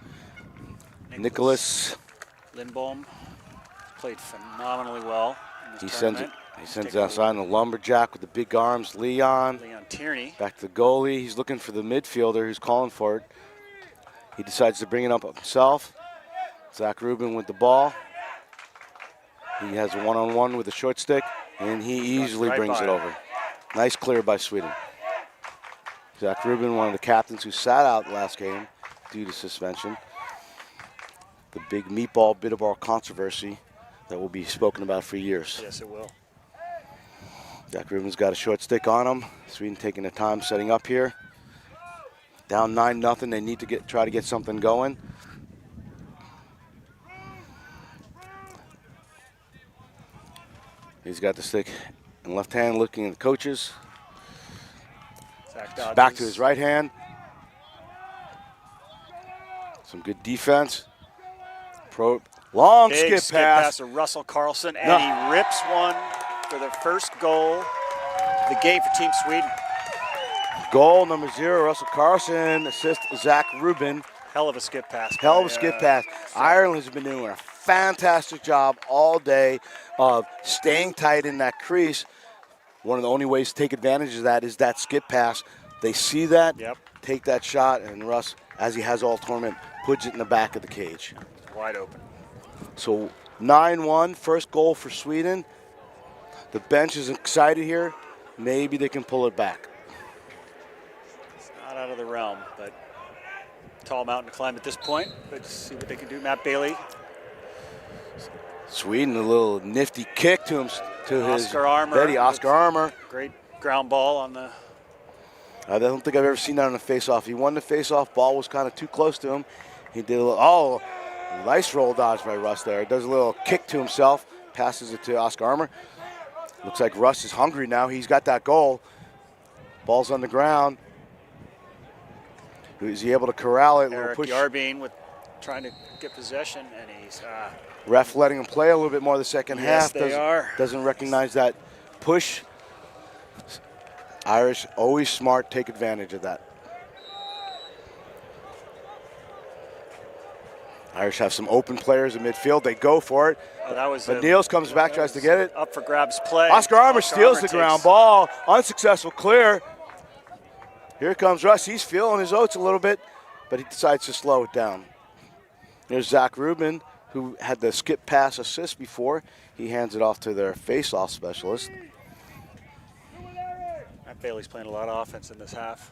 Nicholas. Lindholm played phenomenally well in this He sends it. tournament. He sends Take it outside. The lumberjack with the big arms, Leon. Leon Tierney. Back to the goalie. He's looking for the midfielder who's calling for it. He decides to bring it up himself. Zach Rubin with the ball. He has a one-on-one with the short stick, and he easily right brings by it him. over. Nice clear by Sweden. Zach Rubin, one of the captains who sat out last game due to suspension. The big meatball, bitterball controversy that will be spoken about for years. Yes, it will. Zach Rubin's got a short stick on him. Sweden taking their time setting up here. Down 9-0. They need to try to get something going. He's got the stick in left hand, looking at the coaches. Zach dodges. Back to his right hand. Some good defense. Long Big skip pass. to Russell Carlson, and No. he rips one for the first goal of the game for Team Sweden. Goal number 0, Russell Carlson. Assist Zach Rubin. Hell of a skip pass. Hell of by, a skip pass. Ireland has been doing a fantastic job all day of staying tight in that crease. One of the only ways to take advantage of that is that skip pass. They see that, Yep. take that shot, and Russ, as he has all tournament, puts it in the back of the cage. Wide open. So 9-1, first goal for Sweden. The bench is excited here. Maybe they can pull it back. It's not out of the realm, but tall mountain to climb at this point. Let's see what they can do. Matt Bailey. Sweden, a little nifty kick to him, to his Oscar Armour. Betty, Oscar Armour. Great ground ball on the. I don't think I've ever seen that on a face-off. He won the face-off. Ball was kind of too close to him. He did a little, nice roll dodge by Russ there. Does a little kick to himself, passes it to Oscar Armour. Looks like Russ is hungry now. He's got that goal. Ball's on the ground. Is he able to corral it? Eric Push. Yarbeen with trying to get possession, and he's Ref letting him play a little bit more the second Yes, half. they are. Doesn't recognize that push. Irish, always smart, take advantage of that. Irish have some open players in midfield. They go for it. that was. But Niels comes back, tries to get it. Up for grabs play. Oscar Armour steals the takes- ground ball. Unsuccessful clear. Here comes Russ. He's feeling his oats a little bit, but he decides to slow it down. There's Zach Rubin, who had the skip pass assist before. He hands it off to their face-off specialist. Matt Bailey's playing a lot of offense in this half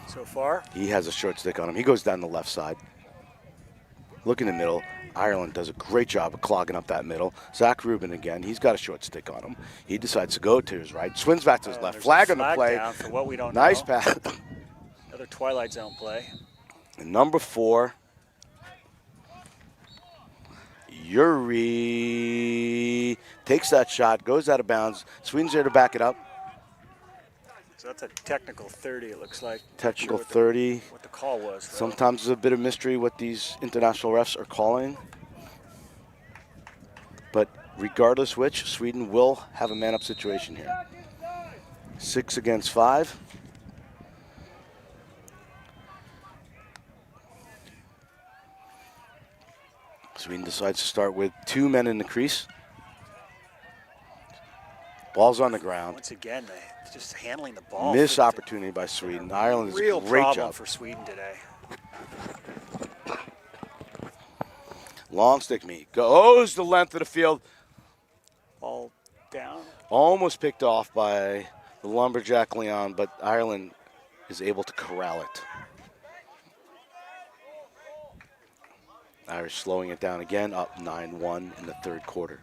so far. He has a short stick on him. He goes down the left side. Look in the middle. Ireland does a great job of clogging up that middle. Zach Rubin again. He's got a short stick on him. He decides to go to his right. Swings back to his left. There's Flag a on the play. down for what we don't Nice know. pass. Another Twilight Zone play. And number 4, Yuri takes that shot, goes out of bounds. Sweden's there to back it up. So that's a technical 30, it looks like. Technical Not sure 30. what the call was, though. Sometimes there's a bit of mystery what these international refs are calling. But regardless which, Sweden will have a man-up situation here. 6 against 5. Sweden decides to start with 2 men in the crease. Ball's on the ground. Once again, they just handling the ball. Missed opportunity by Sweden. Ireland is a Real great problem job. for Sweden today. Long stick meet. Goes the length of the field. Ball down. Almost picked off by the lumberjack Leon, but Ireland is able to corral it. Irish slowing it down again, up 9-1 in the third quarter.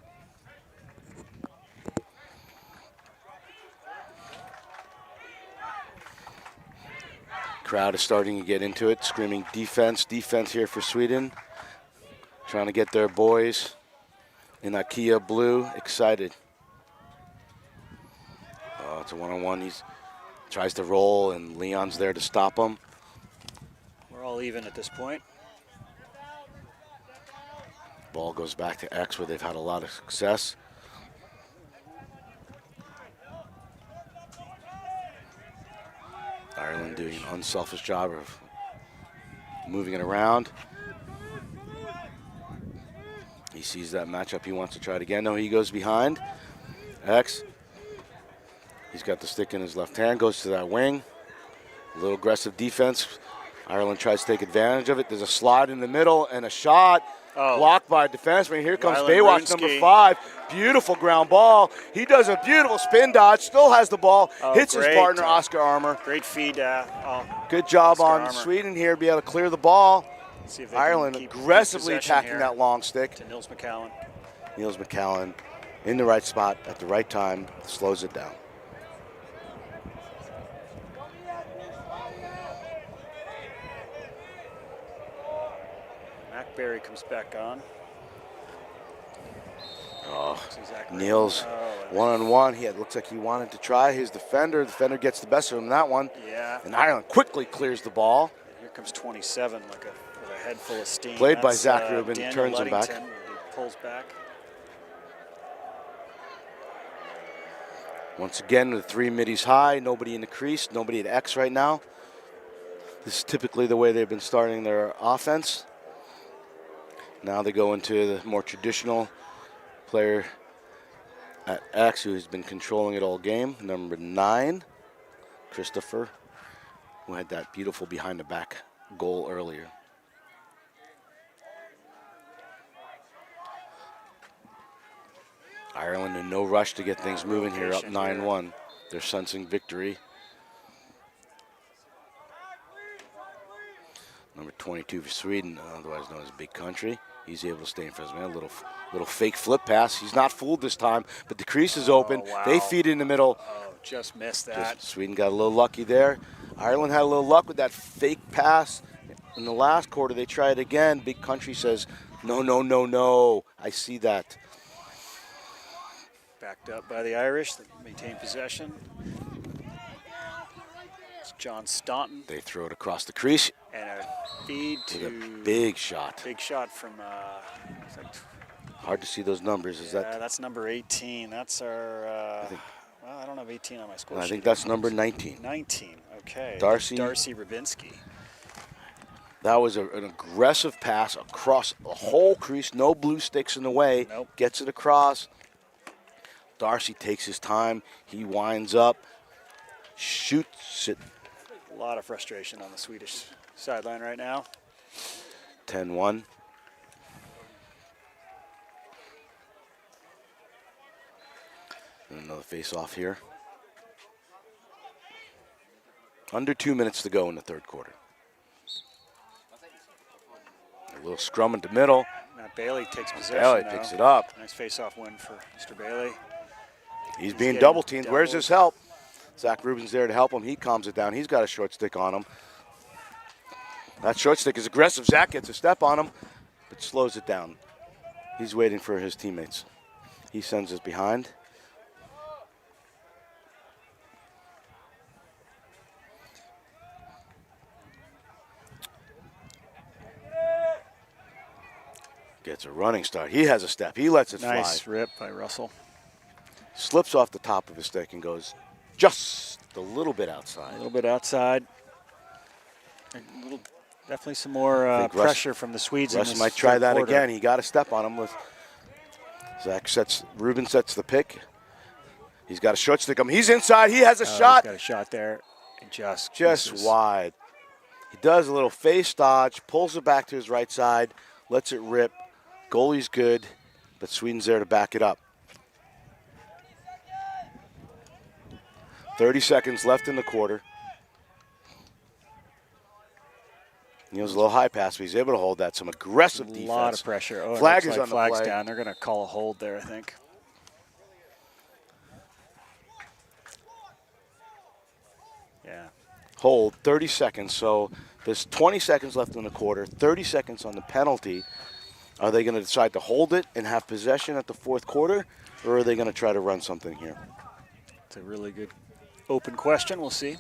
Crowd is starting to get into it, screaming defense, defense here for Sweden. Trying to get their boys in Ikea blue excited. Oh, it's a one-on-one. He tries to roll, and Leon's there to stop him. We're all even at this point. Ball goes back to X, where they've had a lot of success. Ireland doing an unselfish job of moving it around. He sees that matchup. He wants to try it again. No, he goes behind. X. He's got the stick in his left hand. Goes to that wing. A little aggressive defense. Ireland tries to take advantage of it. There's a slide in the middle and a shot. Oh. Blocked by a defenseman. Here comes Rylan Baywatch, Runsky. number 5. Beautiful ground ball. He does a beautiful spin dodge. Still has the ball. Oh, hits his great. partner, Oscar Armour. Great feed. Good job Oscar on Armour. Sweden here. Be able to clear the ball. See if they can Ireland keep aggressively possession attacking here that long stick. to Nils McCallan. Niels McCallan in the right spot at the right time. Slows it down. McBarry comes back on. Oh, That's exactly Niels, right. one-on-one. Looks like he wanted to try his defender. The defender gets the best of him in that one. Yeah. And Ireland quickly clears the ball. Here comes 27 with a head full of steam. Played by That's, Zach Rubin, Daniel turns him back. Ludington, he pulls back. Once again, with 3 middies high, nobody in the crease, nobody at X right now. This is typically the way they've been starting their offense. Now they go into the more traditional player at X, who has been controlling it all game, number 9, Christopher, who had that beautiful behind-the-back goal earlier. Ireland in no rush to get things moving here, up 9-1. They're sensing victory. Number 22 for Sweden, otherwise known as Big Country. He's able to stay in front of his man. A little fake flip pass. He's not fooled this time, but the crease is open. Oh, wow. They feed in the middle. Oh, just missed that. Sweden got a little lucky there. Ireland had a little luck with that fake pass. In the last quarter, they try it again. Big Country says, no, no, no, no. I see that. Backed up by the Irish. They maintain possession. It's John Staunton. They throw it across the crease. And a feed With to a big shot. big shot from it's like, Hard to see those numbers. Is that? that's number 18. That's our well, I don't have 18 on my score I sheet. think that's number 19. 19. Okay. Darcy Rubinski. That was an aggressive pass across the whole crease. No blue sticks in the way. Nope. Gets it across. Darcy takes his time. He winds up, shoots it. A lot of frustration on the Swedish sideline right now. 10-1. And another face-off here. Under 2 minutes to go in the third quarter. A little scrum in the middle. Matt Bailey takes possession. Bailey now. picks it up. Nice face-off win for Mr. Bailey. He's being getting double-teamed. Where's doubled. his help? Zach Rubin's there to help him. He calms it down. He's got a short stick on him. That short stick is aggressive. Zach gets a step on him, but slows it down. He's waiting for his teammates. He sends us behind. Gets a running start. He has a step. He lets it fly. Nice rip by Russell. Slips off the top of his stick and goes just a little bit outside. A little bit outside. Definitely some more pressure from the Swedes. Russ might try that again. He got a step on him. Ruben sets the pick. He's got a short stick. He's inside. He has a shot. He's got a shot there. And just wide. He does a little face dodge, pulls it back to his right side, lets it rip. Goalie's good, but Sweden's there to back it up. 30 seconds left in the quarter. Neal's a little high pass, but he's able to hold that. Some aggressive defense. A lot of pressure. Oh, flag is like on the flag's play. down. They're going to call a hold there, I think. Yeah. Hold, 30 seconds. So there's 20 seconds left in the quarter, 30 seconds on the penalty. Are they going to decide to hold it and have possession at the fourth quarter, or are they going to try to run something here? It's a really good open question. We'll see.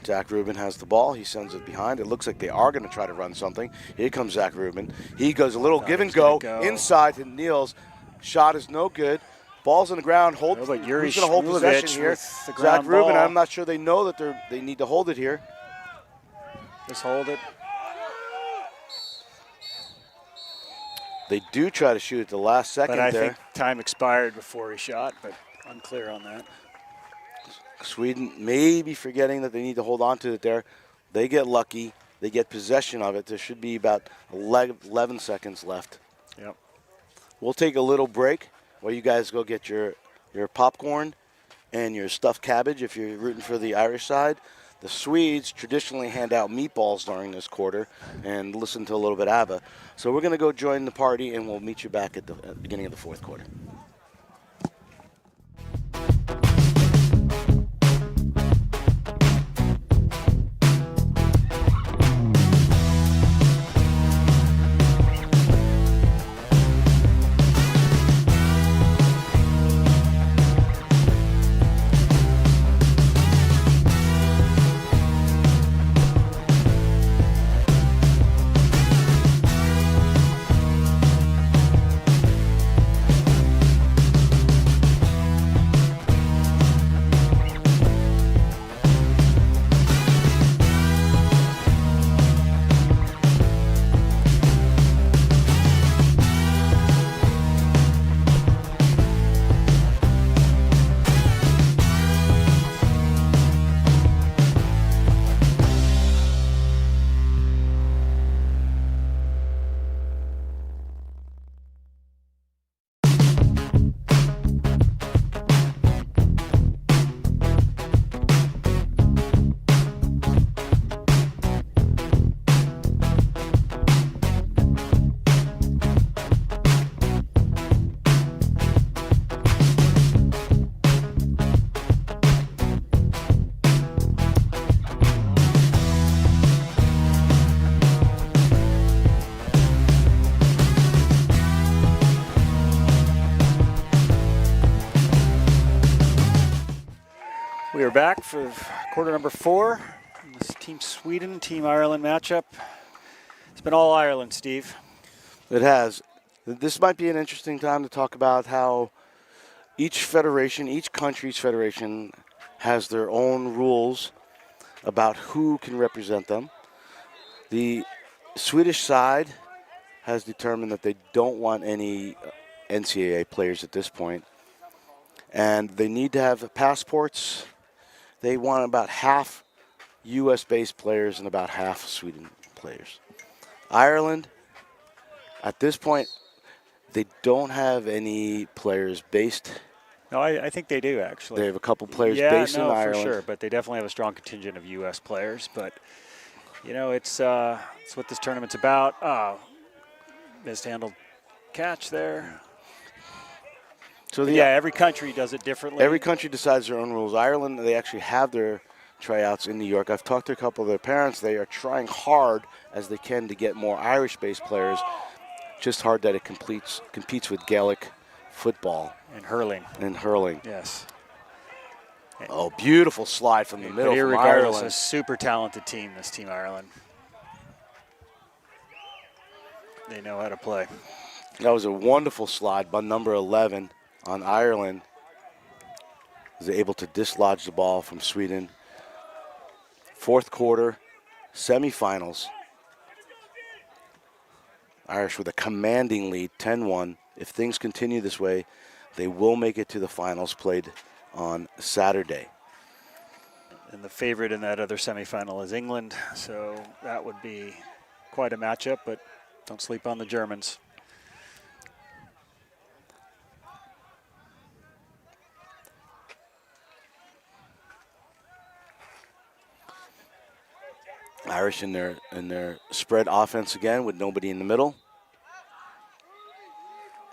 Zach Rubin has the ball. He sends it behind. It looks like they are going to try to run something. Here comes Zach Rubin. He goes a little give and go inside to Neal's. Shot is no good. Ball's on the ground. Who's going to hold possession here? Zach Rubin. I'm not sure they know that they need to hold it here. Just hold it. They do try to shoot at the last second but I there. think time expired before he shot, but unclear on that. Sweden may be forgetting that they need to hold on to it there. They get lucky. They get possession of it. There should be about 11 seconds left. Yep. We'll take a little break while you guys go get your popcorn and your stuffed cabbage if you're rooting for the Irish side. The Swedes traditionally hand out meatballs during this quarter and listen to a little bit of ABBA. So we're going to go join the party, and we'll meet you back at the beginning of the fourth quarter. We are back for quarter number 4. This Team Sweden, Team Ireland matchup. It's been all Ireland, Steve. It has. This might be an interesting time to talk about how each federation, each country's federation, has their own rules about who can represent them. The Swedish side has determined that they don't want any NCAA players at this point, and they need to have passports. They want about half U.S.-based players and about half Sweden players. Ireland, at this point, they don't have any players based. No, I think they do, actually. They have a couple players based in Ireland. Yeah, for sure, but they definitely have a strong contingent of U.S. players. But, you know, it's what this tournament's about. Oh, mishandled catch there. So, yeah, every country does it differently. Every country decides their own rules. Ireland, they actually have their tryouts in New York. I've talked to a couple of their parents. They are trying hard as they can to get more Irish-based players. Just hard that it competes with Gaelic football. And hurling. And hurling. Yes. Oh, beautiful slide from the middle from Irregardless, Ireland. a super talented team, this Team Ireland. They know how to play. That was a wonderful slide by number 11 on Ireland. Was able to dislodge the ball from Sweden. Fourth quarter, semifinals. Irish with a commanding lead, 10-1. If things continue this way, they will make it to the finals played on Saturday. And the favorite in that other semifinal is England, so that would be quite a matchup, but don't sleep on the Germans. Irish in their spread offense again with nobody in the middle.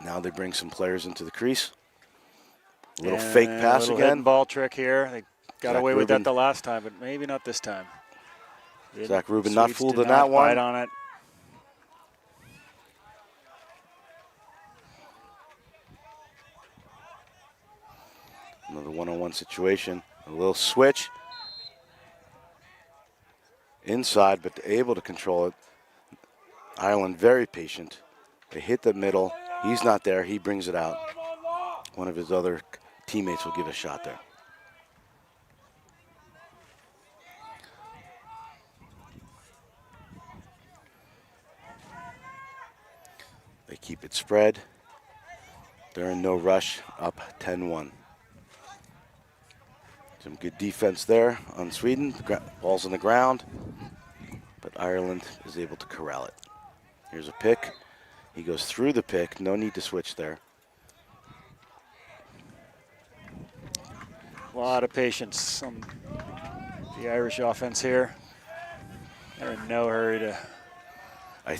Now they bring some players into the crease. A little fake pass little again. hidden ball trick here. They got Zach away with Rubin. that the last time, but maybe not this time. Zach Rubin not Swedes fooled did in that not one. bite on it. Another one-on-one situation. A little switch. Inside, but able to control it. Ireland very patient. They hit the middle. He's not there. He brings it out. One of his other teammates will give a shot there. They keep it spread. They're in no rush, up 10-1. Some good defense there on Sweden. Ball's on the ground, but Ireland is able to corral it. Here's a pick. He goes through the pick. No need to switch there. A lot of patience on the Irish offense here. They're in no hurry to. I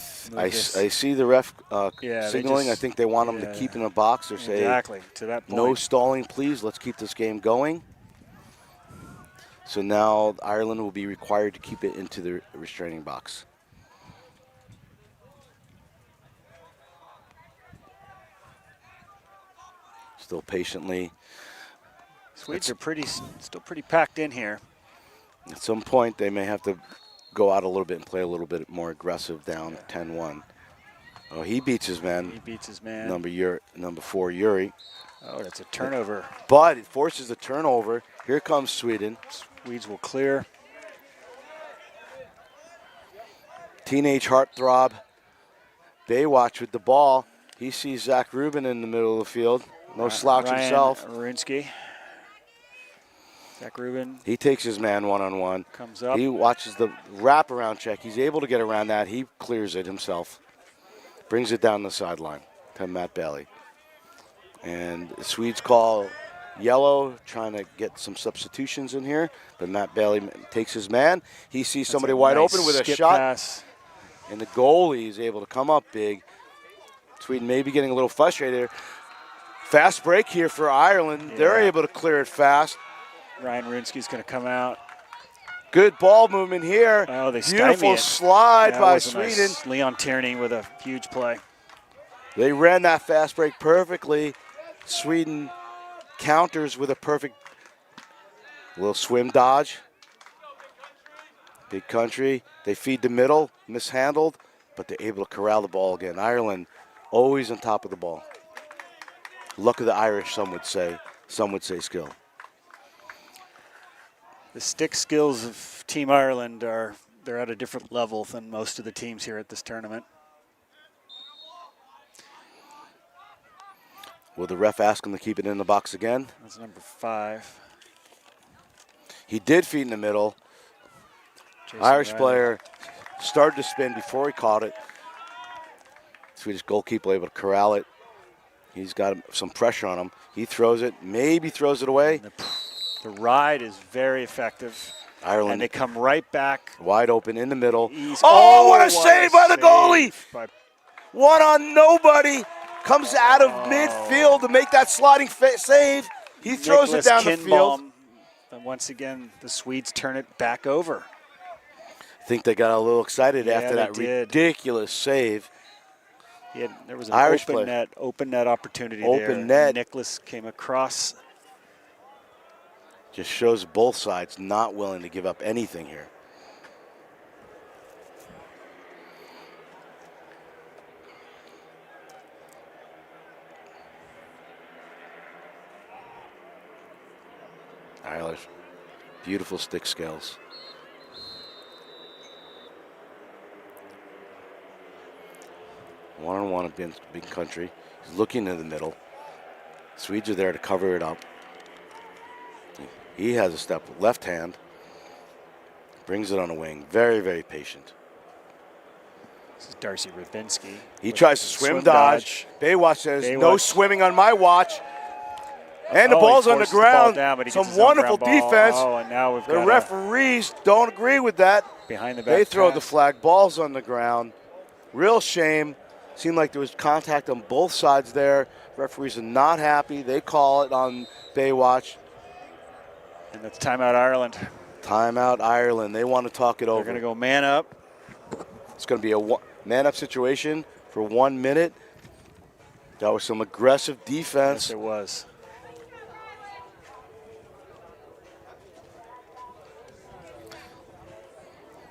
see the ref Yeah, signaling. I think they want him to keep in a box or say, exactly to that point. no stalling, please. Let's keep this game going. So now Ireland will be required to keep it into the restraining box. Still patiently. Swedes are still pretty packed in here. At some point, they may have to go out a little bit and play a little bit more aggressive down 10-1. Oh, he beats his man. He beats his man. Number 4, Yuri. Oh, that's a turnover. But it forces a turnover. Here comes Sweden. Swedes will clear. Teenage heartthrob. Baywatch with the ball. He sees Zach Rubin in the middle of the field. No slouch Ryan himself. Runsky. Zach Rubin He takes his man one-on-one. comes up. He watches the wraparound check. He's able to get around that. He clears it himself. Brings it down the sideline to Matt Bailey. And the Swedes call yellow, trying to get some substitutions in here. But Matt Bailey takes his man. He sees somebody wide nice open with a skip shot. pass. And the goalie is able to come up big. Sweden may be getting a little frustrated here. Fast break here for Ireland. Yeah. They're able to clear it fast. Ryan Runsky's going to come out. Good ball movement here. Oh, they Beautiful stymie it. slide That by was a Sweden. nice Leon Tierney with a huge play. They ran that fast break perfectly. Sweden counters with a perfect little swim dodge. Big country. They feed the middle, mishandled, but they're able to corral the ball again. Ireland always on top of the ball. Luck of the Irish, some would say. Some would say skill. The stick skills of Team Ireland they're at a different level than most of the teams here at this tournament. Will the ref ask him to keep it in the box again? That's number 5. He did feed in the middle. Jason Irish Riley. player started to spin before he caught it. Swedish goalkeeper able to corral it. He's got some pressure on him. He throws it, maybe throws it away. The ride is very effective. Ireland And they come right back. wide open in the middle. He's- Oh, what a save by the save goalie! by- One on nobody. Comes out of midfield to make that sliding save. He throws Nicholas it down the field. Kinbaum, And once again, the Swedes turn it back over. I think they got a little excited Yeah, after they that did. ridiculous save. There was an Irish open play. net opportunity Open there. net. Nicholas came across. Just shows both sides not willing to give up anything here. Irish, beautiful stick skills. One-on-one in big country. He's looking in the middle. Swedes are there to cover it up. He has a step, left hand. Brings it on a wing. Very, very patient. This is Darcy Rybinski. He tries to swim dodge. Baywatch says, no swimming on my watch. And the ball's on the ground. Some wonderful defense. Oh, and now we've the got referees don't agree with that. behind the back. They throw the pass. flag. Ball's on the ground. Real shame. Seemed like there was contact on both sides there. Referees are not happy. They call it on Baywatch. And that's timeout Ireland. Timeout Ireland. They want to talk it over. They're going to go man up. It's going to be a man-up situation for 1 minute. That was some aggressive defense. Yes, it was.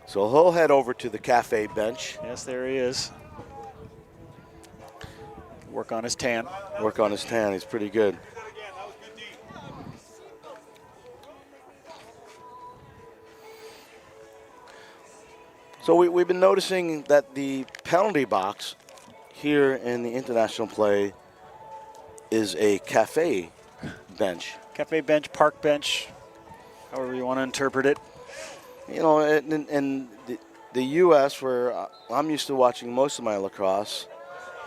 So he'll head over to the cafe bench. Yes, there he is. Work on his tan. Work on his tan. He's pretty good. So we've been noticing that the penalty box here in the international play is a cafe bench. Cafe bench, park bench, however you want to interpret it. You know, in the U.S., where I'm used to watching most of my lacrosse,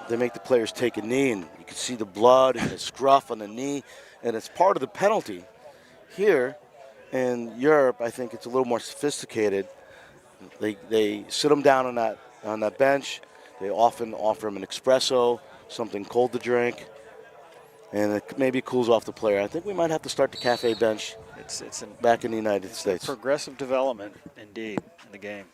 they make the players take a knee, and you can see the blood and the scruff on the knee, and it's part of the penalty. Here in Europe, I think it's a little more sophisticated. They sit them down on that bench. They often offer them an espresso, something cold to drink, and it maybe cools off the player. I think we might have to start the cafe bench back in the United States. Progressive development, indeed, in the game.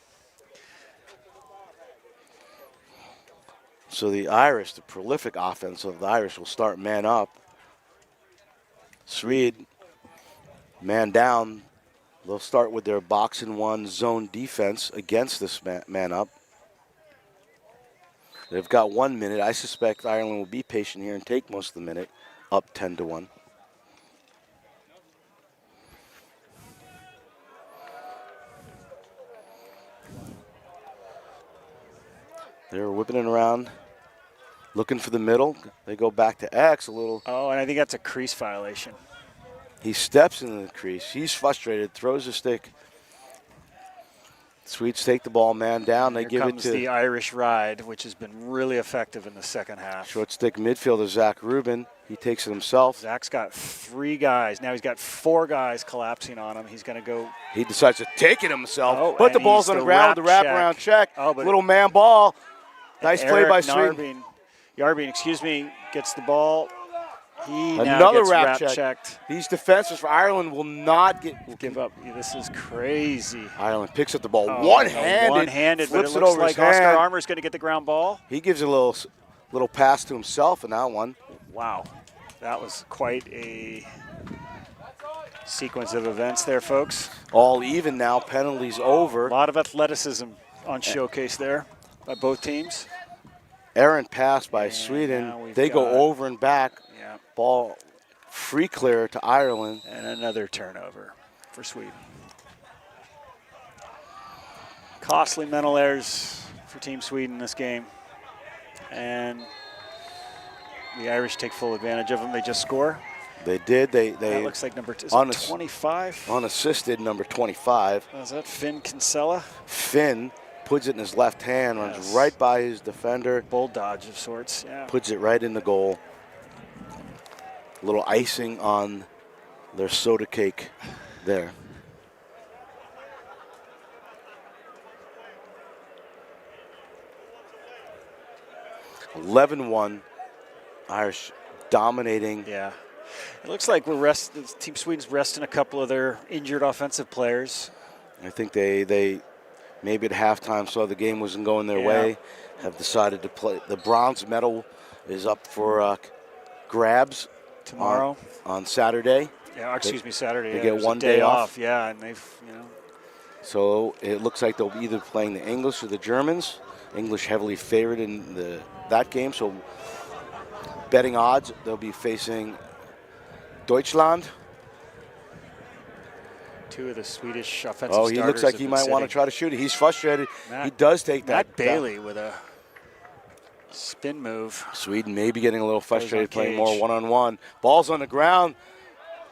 So the Irish, the prolific offense of the Irish, will start man up. Swede, man down. They'll start with their box-and-one zone defense against this man up. They've got 1 minute. I suspect Ireland will be patient here and take most of the minute, up 10-1. They're whipping it around, looking for the middle. They go back to X a little. Oh, and I think that's a crease violation. He steps into the crease. He's frustrated, throws the stick. Swedes take the ball, man down. They Here give it comes to the Irish ride, which has been really effective in the second half. short stick midfielder Zach Rubin. He takes it himself. Zach's got 3 guys. Now he's got 4 guys collapsing on him. He's going to go. He decides to take it himself. Oh, Put the and ball's he's on the the ground with the wrap wraparound check. Oh, but little man ball. Nice play Eric by Sweden. Yarbin, gets the ball. He now Another gets wrap checked. These defenses for Ireland will not Give up. This is crazy. Ireland picks up the ball Oh, one-handed. One-handed, but it flips it looks over like his hand. Oscar Armour's going to get the ground ball. He gives a little pass to himself in that one. Wow. That was quite a sequence of events there, folks. All even now, penalties over. A lot of athleticism on showcase there by both teams. Errant pass by And now Sweden. we've They go got- over and back. Yeah. Ball free clear to Ireland. And another turnover for Sweden. Costly mental errors for Team Sweden in this game. And the Irish take full advantage of them. They just score. They did. They That looks like number on a 25. unassisted number 25. Is that Finn Kinsella? Finn puts it in his left hand, runs Yes. right by his defender, Bull dodge of sorts, yeah. puts it right in the goal. A little icing on their soda cake there. (11-1), Irish dominating. Yeah. It looks like Team Sweden's resting a couple of their injured offensive players. I think they maybe at halftime saw the game wasn't going their Yeah. way, have decided to play. The bronze medal is up for grabs Tomorrow. on Saturday. Yeah, excuse me, Saturday. they yeah, get there's a one day off. Yeah, and they've, So it looks like they'll be either playing the English or the Germans. English heavily favored in that game, so betting odds, they'll be facing Deutschland. two of the Swedish offensive Oh, he looks starters like have he been might want to sitting. try to shoot it. He's frustrated. Matt- He does take that. Matt Bailey with a spin move. Sweden may be getting a little frustrated Goes on playing more Cage. one-on-one. Ball's on the ground.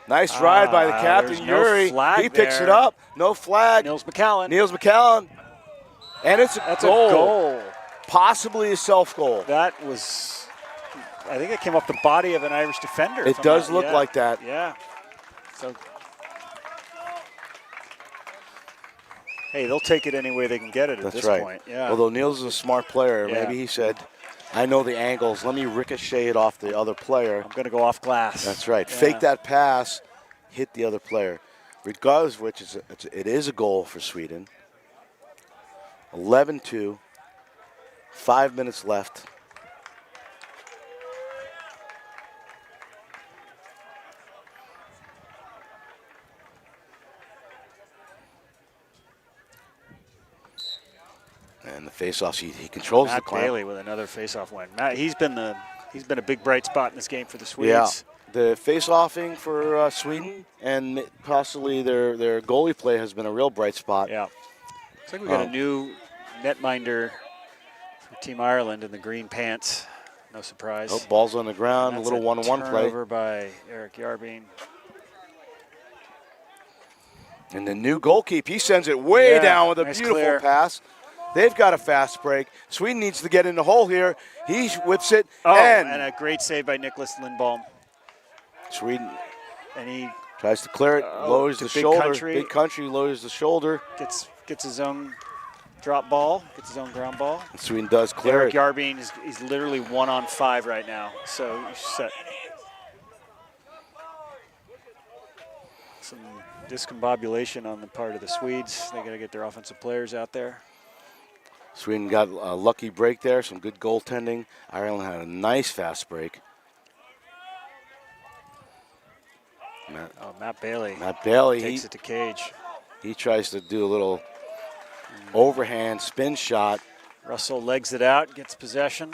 Nice ride by the captain, there's no Yuri. flag He picks there. it up. No flag. Niels McCallan. Niels McCallan. And it's a That's goal. a goal. Possibly a self-goal. That was, I think it came off the body of an Irish defender. It if I'm does not- look yeah. like that. Yeah. So, hey, they'll take it any way they can get it at That's this right. point. Yeah. Although Niels is a smart player, Yeah. maybe he said, I know the angles. Let me ricochet it off the other player. I'm going to go off glass. That's right. Yeah. Fake that pass, hit the other player. Regardless of which, it is a goal for Sweden. 11-2. 5 minutes left. And the face-offs, he controls Matt the clamp. Bailey with another face-off win. Matt, he's been a big bright spot in this game for the Swedes. Yeah, the face-offing for Sweden and possibly their goalie play has been a real bright spot. Yeah. Looks like we got a new netminder for Team Ireland in the green pants. No surprise. Oh, ball's on the ground, a That's little one-on-one play. Turnover by Eric Yarbine. And the new goalkeeper, he sends it way Yeah, down with a nice beautiful clear. pass. They've got a fast break. Sweden needs to get in the hole here. He whips it, Oh, and and a great save by Nicholas Lindholm. Sweden And he tries to clear it, lowers to the Big shoulder. Country. Big Country lowers the shoulder. gets his own drop ball, gets his own ground ball. And Sweden does clear Eric it. Yarbine is literally 1-on-5 right now. So set. Some discombobulation on the part of the Swedes. They got to get their offensive players out there. Sweden got a lucky break there, some good goaltending. Ireland had a nice fast break. Matt Bailey Matt Bailey, takes it to Cage. he tries to do a little overhand spin shot. Russell legs it out, gets possession.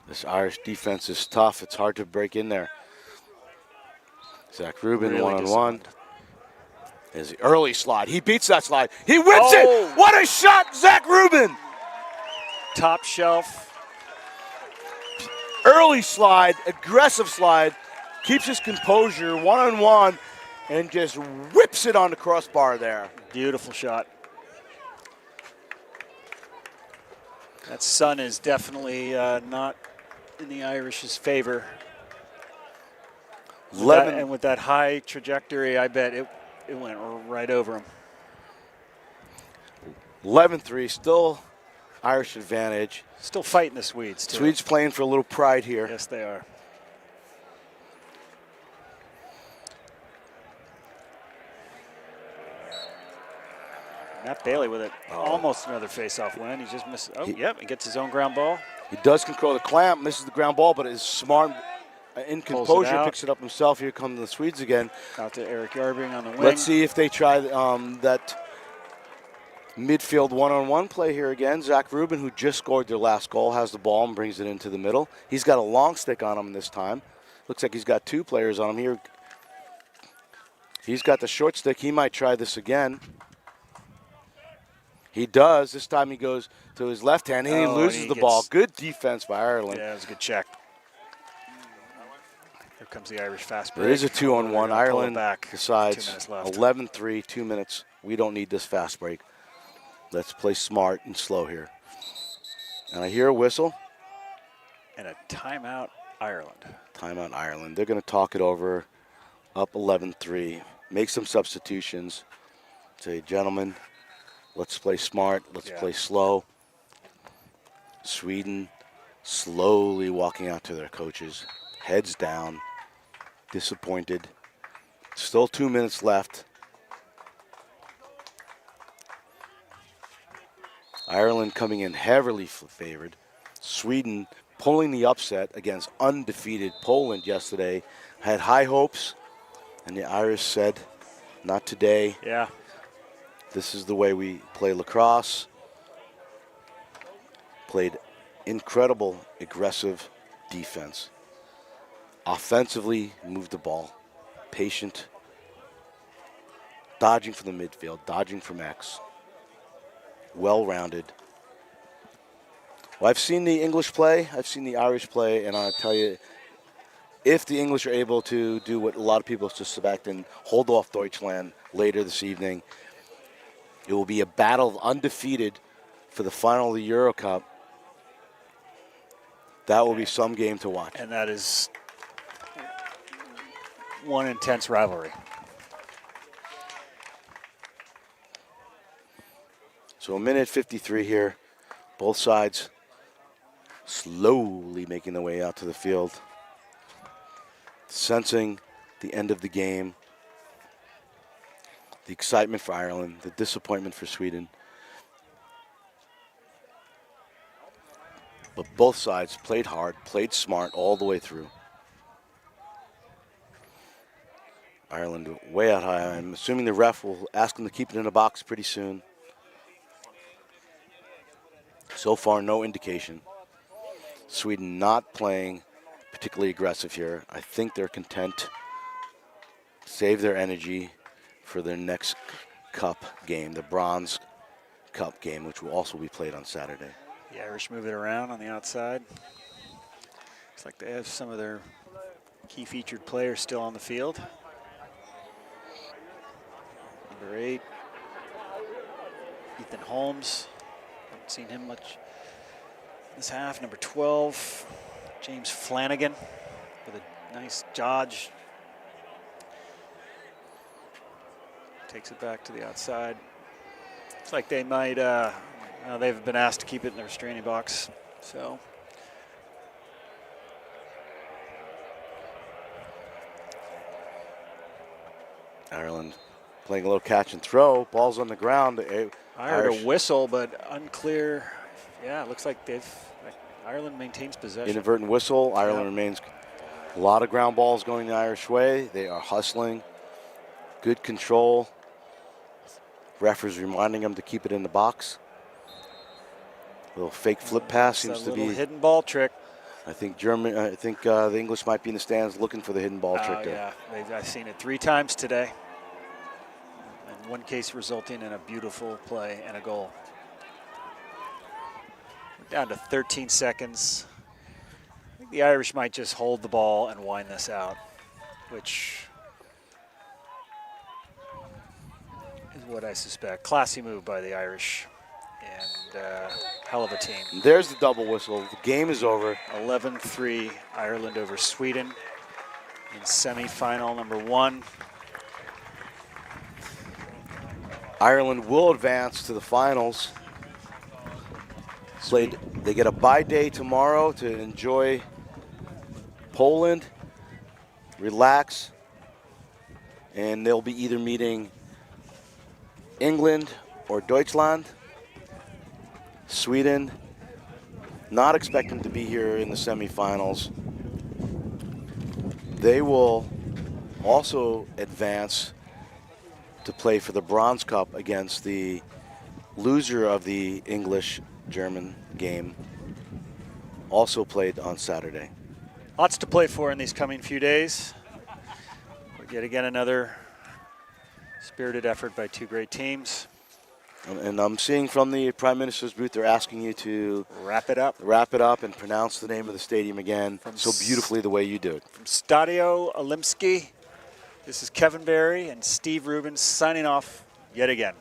This Irish defense is tough. It's hard to break in there. Zach Rubin Really one-on-one. disciplined. Is the early slide. He beats that slide. He whips Oh! it. What a shot, Zach Rubin. Top shelf. Early slide, aggressive slide. Keeps his composure one-on-one and just whips it on the crossbar there. Beautiful shot. That sun is definitely not in the Irish's favor. And with that high trajectory, I bet it went right over him. 11-3, still Irish advantage. Still fighting the Swedes, too. Swedes playing for a little pride here. Yes, they are. Matt Bailey with it. Almost another face-off win. He just missed. Oh, yep, he gets his own ground ball. He does control the clamp, misses the ground ball, but is smart in Pulls it composure, out. picks it up himself. Here come the Swedes again. Out to Eric Yarbing on the wing. Let's see if they try that midfield one-on-one play here again. Zach Rubin, who just scored their last goal, has the ball and brings it into the middle. He's got a long stick on him this time. Looks like he's got two players on him here. He's got the short stick. He might try this again. He does. This time he goes to his left hand and he Oh, loses and the he ball. gets- Good defense by Ireland. Yeah, it was a good check. Here comes the Irish fast break. It is a They're 2-on-1. gonna pull it Ireland back. 2 decides minutes left. 11-3, 2 minutes. We don't need this fast break. Let's play smart and slow here. And I hear a whistle. And a timeout, Ireland. Timeout Ireland. They're going to talk it over. Up 11-3. Make some substitutions. Say, gentlemen, let's play smart. Let's Yeah. play slow. Sweden slowly walking out to their coaches, heads down, disappointed. Still 2 minutes left. Ireland coming in heavily favored. Sweden pulling the upset against undefeated Poland yesterday. Had high hopes, and the Irish said, not today. Yeah. This is the way we play lacrosse. Played incredible, aggressive defense. Offensively, moved the ball. Patient. Dodging from the midfield, dodging from X. Well-rounded. Well, I've seen the English play, I've seen the Irish play, and I'll tell you, if the English are able to do what a lot of people suspect and hold off Deutschland later this evening, it will be a battle of undefeated for the final of the Euro Cup. That will be some game to watch. And that is one intense rivalry. So a minute 53 here. Both sides slowly making their way out to the field. Sensing the end of the game. The excitement for Ireland, the disappointment for Sweden. But both sides played hard, played smart all the way through. Ireland way out high. I'm assuming the ref will ask them to keep it in a box pretty soon. So far, no indication. Sweden not playing particularly aggressive here. I think they're content. Save their energy for their next cup game, the Bronze Cup game, which will also be played on Saturday. The Irish move it around on the outside. Looks like they have some of their key featured players still on the field. Number 8, Ethan Holmes. Haven't seen him much this half. Number 12, James Flanagan with a nice dodge. Takes it back to the outside. Looks like they might, they've been asked to keep it in their restraining box, so. Ireland playing a little catch and throw. Ball's on the ground. I heard a whistle, but unclear. Yeah, it looks like Ireland maintains possession. Inadvertent whistle. Ireland remains. A lot of ground balls going the Irish way. They are hustling. Good control. Ref is reminding them to keep it in the box. A little fake flip pass seems to be a hidden ball trick. I think the English might be in the stands looking for the hidden ball trick there. Yeah, I've seen it 3 times today. In one case resulting in a beautiful play and a goal. We're down to 13 seconds. I think the Irish might just hold the ball and wind this out, which is what I suspect. Classy move by the Irish, and hell of a team. There's the double whistle. The game is over. 11-3, Ireland over Sweden in semifinal number 1. Ireland will advance to the finals. They get a bye day tomorrow to enjoy Poland, relax, and they'll be either meeting England or Deutschland. Sweden, not expecting to be here in the semifinals. They will also advance to play for the Bronze Cup against the loser of the English-German game, also played on Saturday. Lots to play for in these coming few days. But yet again, another spirited effort by 2 great teams. And I'm seeing from the Prime Minister's booth, they're asking you to wrap it up and pronounce the name of the stadium again so beautifully the way you do it. From Stadio Olimski, this is Kevin Barry and Steve Rubin signing off yet again.